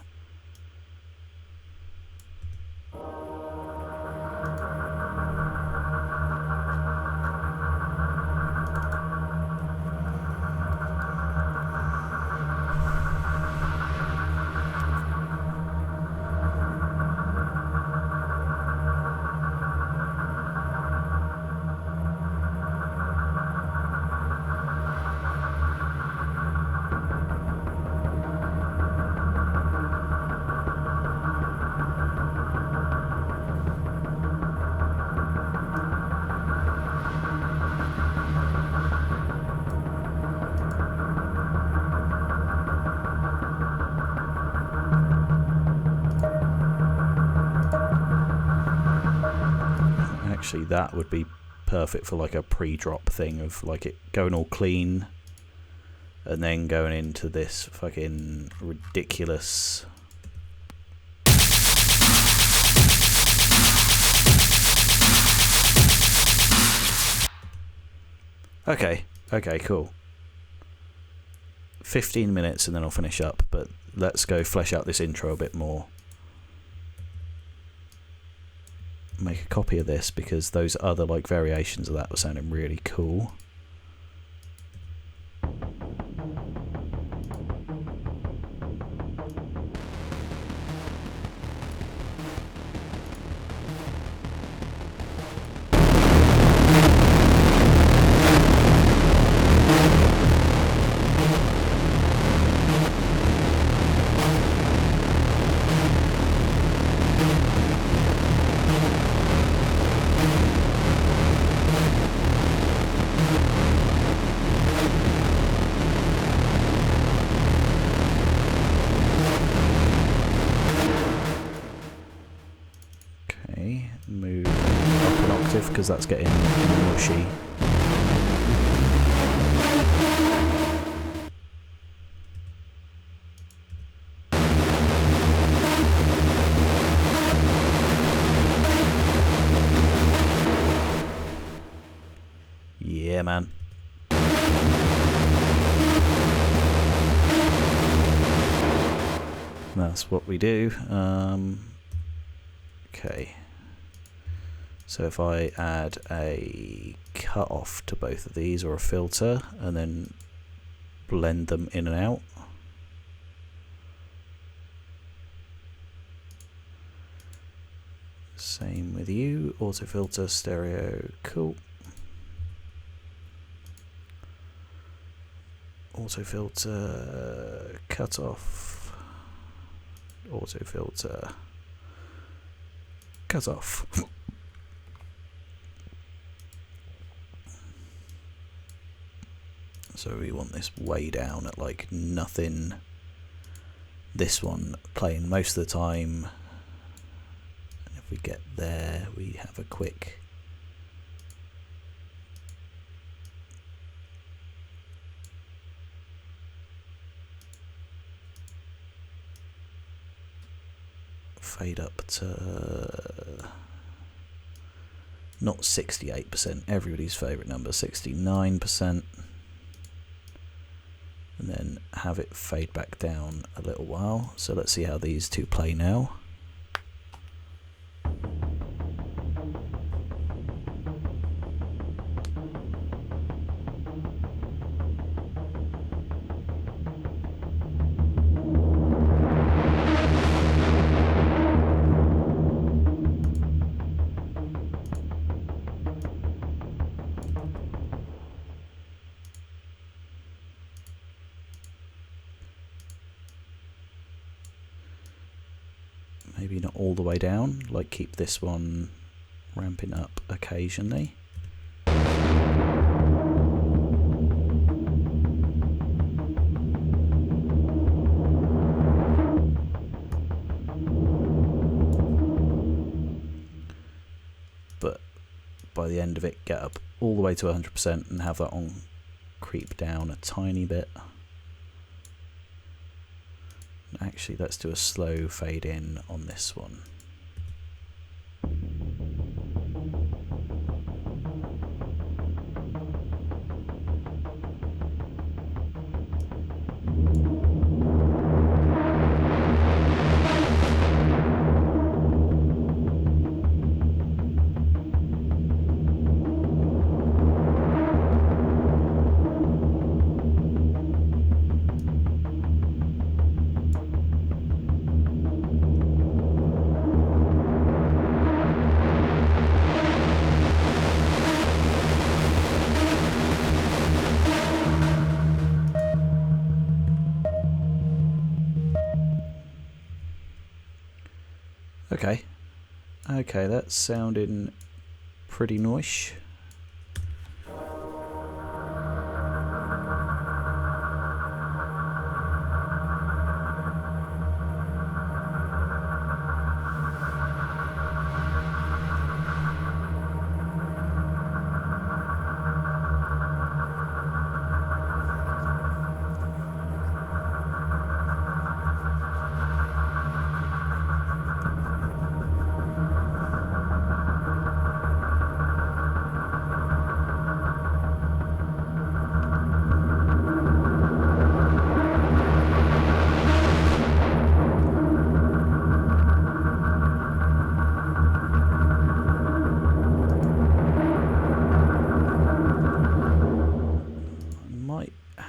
Actually, that would be perfect for like a pre-drop thing of like it going all clean and then going into this fucking ridiculous... Okay, cool. 15 minutes and then I'll finish up, but let's go flesh out this intro a bit more. Make a copy of this because those other like variations of that were sounding really cool. off because that's getting mushy. Yeah, man. That's what we do. Okay. So if I add a cut-off to both of these, or a filter, and then blend them in and out. Same with you. Auto filter, stereo, cool. Auto filter, cut off, auto filter, cut off. So we want this way down at like nothing. This one playing most of the time. And if we get there, we have a quick fade up to not 68%, everybody's favourite number, 69%, and then have it fade back down a little while. So let's see how these two play now. Maybe not all the way down, like keep this one ramping up occasionally. But by the end of it, get up all the way to 100% and have that on creep down a tiny bit. Actually, let's do a slow fade in on this one. Okay, that's sounding pretty nice.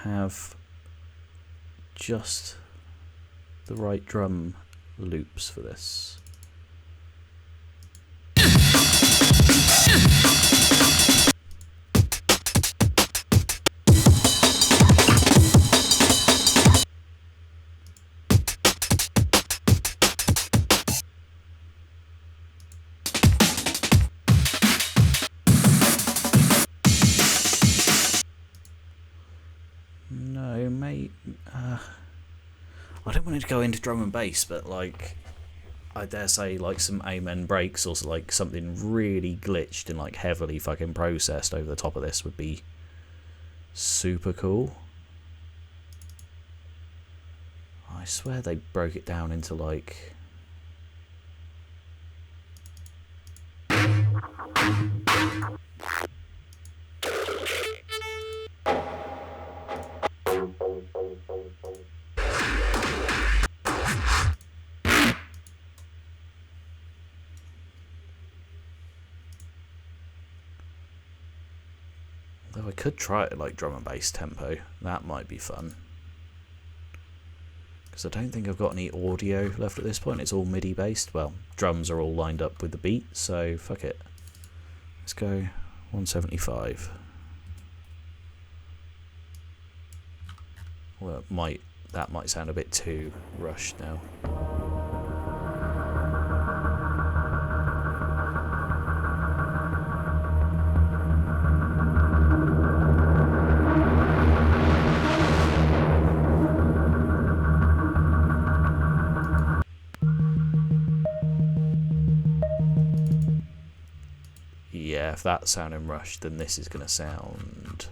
Have just the right drum loops for this. No, mate. I don't want to go into drum and bass, but like, I dare say like some amen breaks or like something really glitched and like heavily fucking processed over the top of this would be super cool. I swear they broke it down into like though I could try it like drum and bass tempo. That might be fun. Because I don't think I've got any audio left at this point. It's all MIDI based. Well, drums are all lined up with the beat, so fuck it. Let's go 175. Well, that might sound a bit too rushed now. Yeah, if that's sounding rushed, then this is going to sound...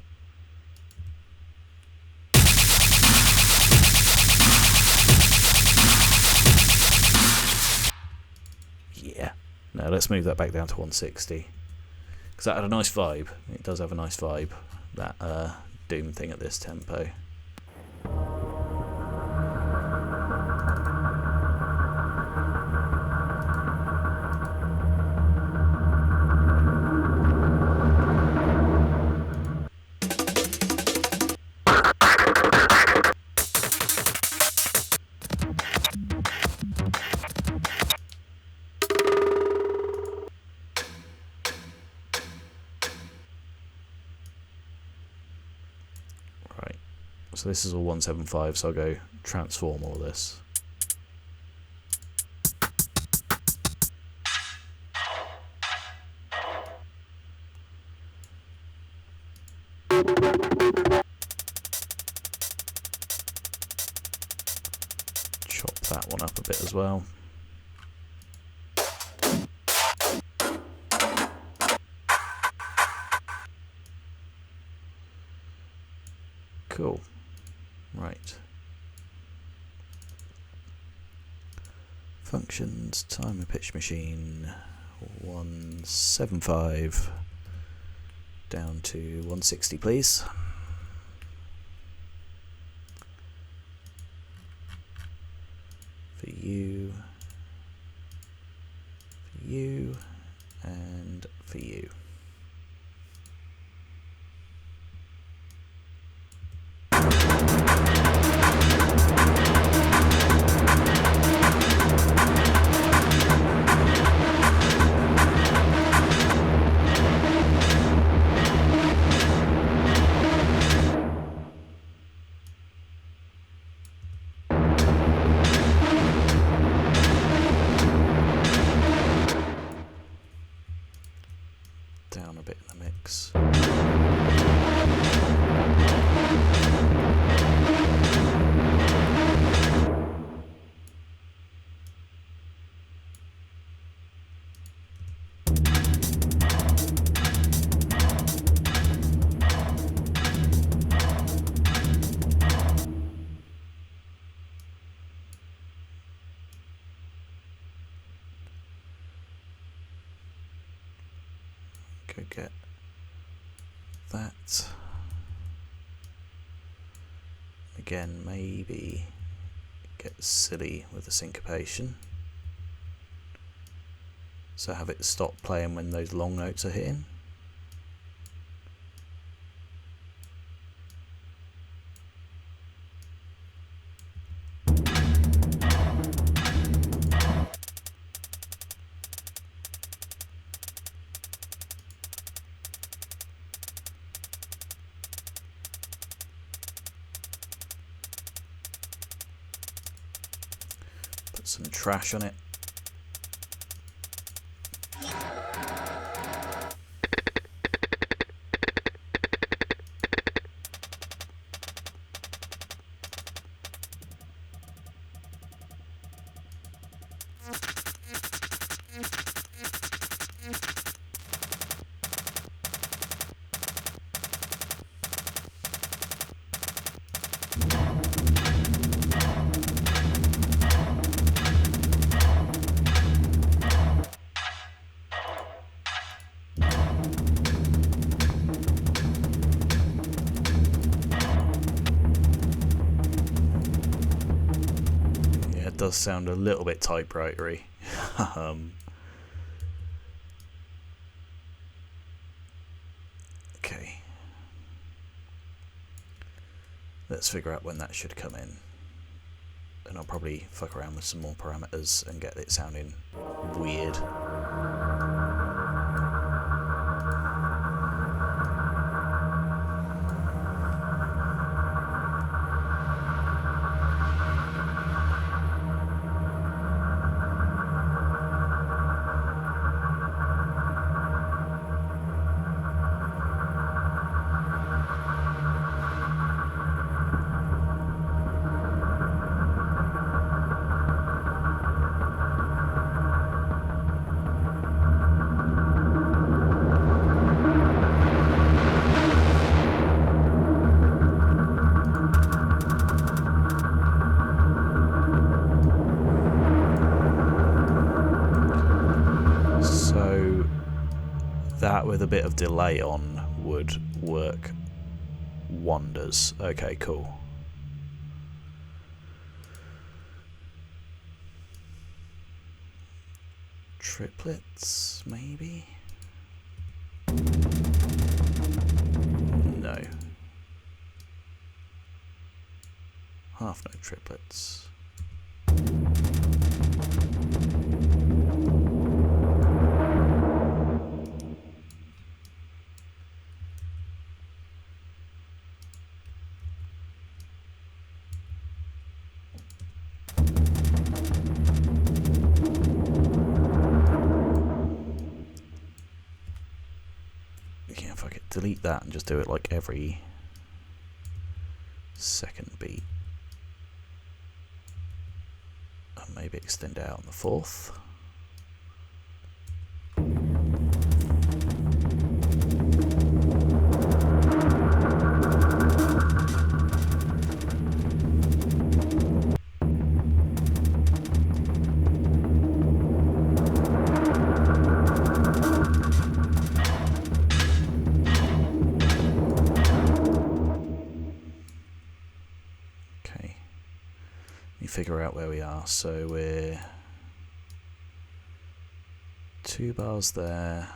Yeah. No, let's move that back down to 160. Because that had a nice vibe. It does have a nice vibe, that Doom thing at this tempo. So this is all 175, so I'll go transform all this. Chop that one up a bit as well. Cool. Right. Functions, timer pitch machine, 175 down to 160, please. For you, and for you. Down a bit in the mix. Go get that. Again, maybe get silly with the syncopation. So have it stop playing when those long notes are hitting. Put some trash on it. Does sound a little bit typewritery. Okay, let's figure out when that should come in, and I'll probably fuck around with some more parameters and get it sounding weird. That with a bit of delay on would work wonders. Okay, cool. Triplets, maybe? No. Half note triplets. Delete that and just do it like every second beat, and maybe extend out on the fourth. Figure out where we are. So we're 2 bars there,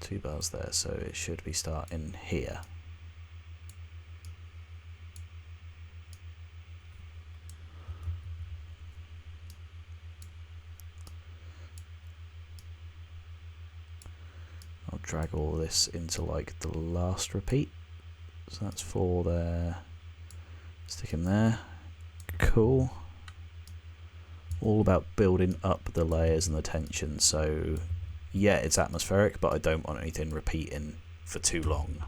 2 bars there, so it should be starting here. I'll drag all this into like the last repeat, so that's 4 there, stick him there. Cool. All about building up the layers and the tension, so yeah, it's atmospheric, but I don't want anything repeating for too long.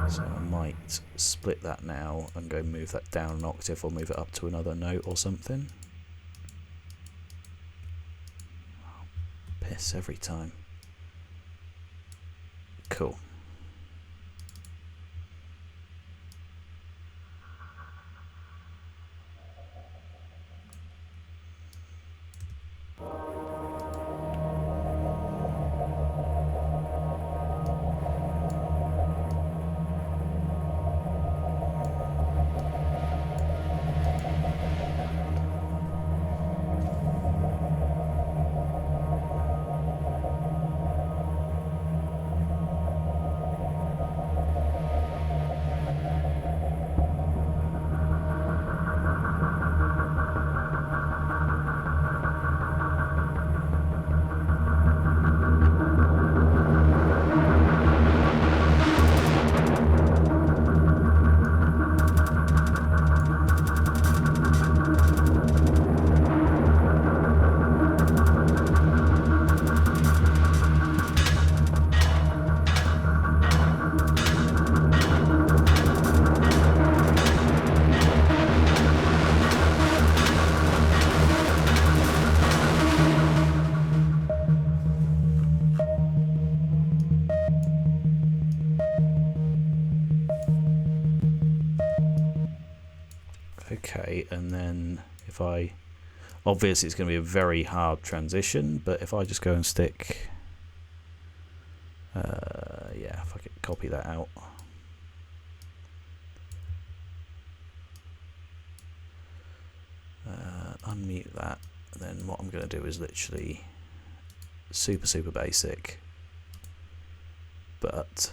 So I might split that now and go move that down an octave, or move it up to another note or something. Oh, piss every time. Cool. okay, and then if I, obviously it's going to be a very hard transition, but if I just go and stick, yeah, if I could copy that out. Unmute that, and then what I'm going to do is literally super basic, but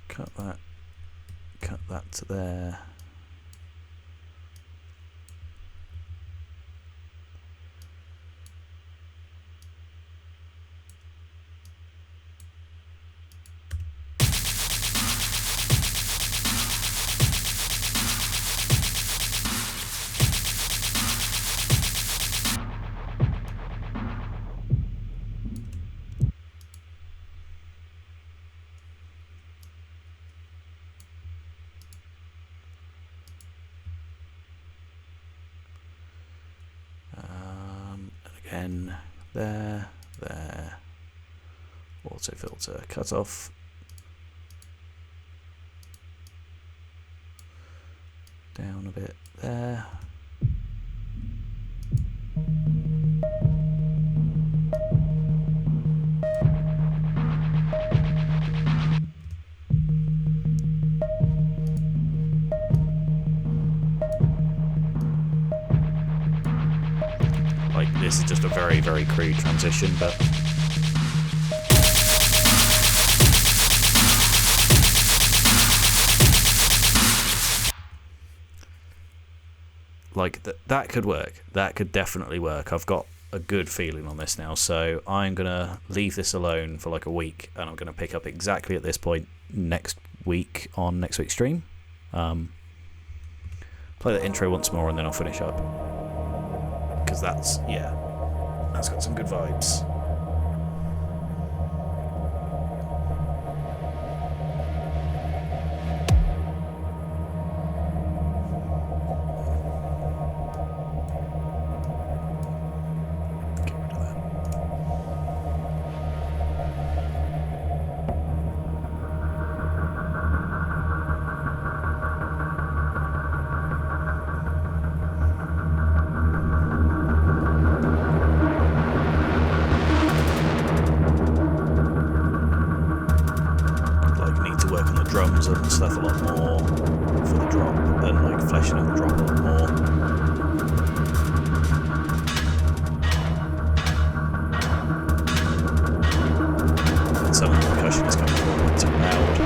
cut that to there. Again, there, auto filter, cut off, down a bit there. Like, this is just a very crude transition, but like that could work. That could definitely work. I've got a good feeling on this now, so I'm gonna leave this alone for like a week, and I'm gonna pick up exactly at this point next week on next week's stream. Play the intro once more, and then I'll finish up, because that's got some good vibes. Drums and stuff a lot more for the drop, and like fleshing out the drop a lot more. And some of the percussion is coming through a bit too loud.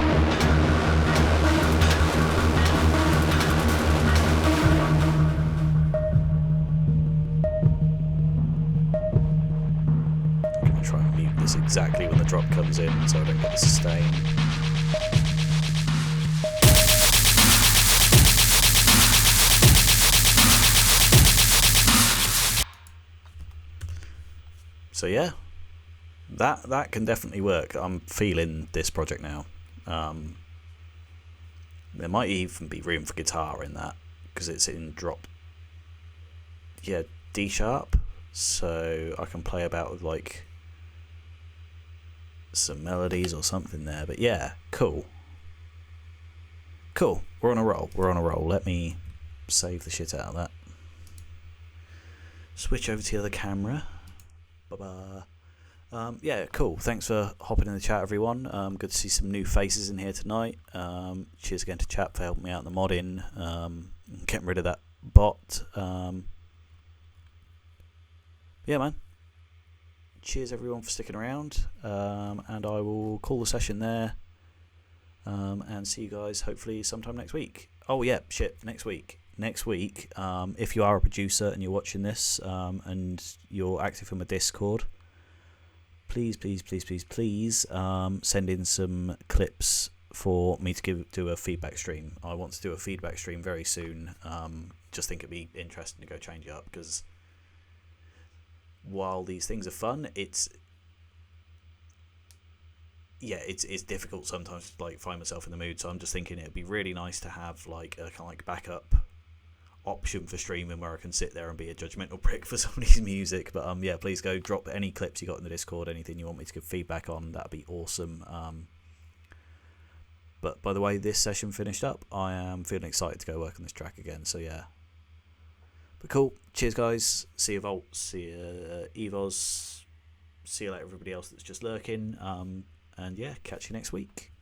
I'm going to try and mute this exactly when the drop comes in so I don't get the sustain. So yeah, that can definitely work. I'm feeling this project now. There might even be room for guitar in that, because it's in drop, D sharp, so I can play about with like some melodies or something there. But yeah, cool. We're on a roll. Let me save the shit out of that. Switch over to the other camera. Yeah, cool. Thanks for hopping in the chat, everyone. Good to see some new faces in here tonight. Cheers again to chat for helping me out in the modding, getting rid of that bot. Yeah, man. Cheers, everyone, for sticking around. And I will call the session there. And see you guys hopefully sometime next week. Oh yeah, next week. If you are a producer and you're watching this, and you're active on my Discord, please send in some clips for me to do a feedback stream. I want to do a feedback stream very soon. Just think it'd be interesting to go change it up, because while these things are fun, it's difficult sometimes to like find myself in the mood. So I'm just thinking it'd be really nice to have like a kind of like backup option for streaming where I can sit there and be a judgmental prick for somebody's music. But yeah, please go drop any clips you got in the Discord, anything you want me to give feedback on. That'd be awesome. But by the way, this session finished up, I am feeling excited to go work on this track again. So yeah. But cool. Cheers, guys. See you, Volt. See you, Evos. See you later, everybody else that's just lurking. And yeah, catch you next week.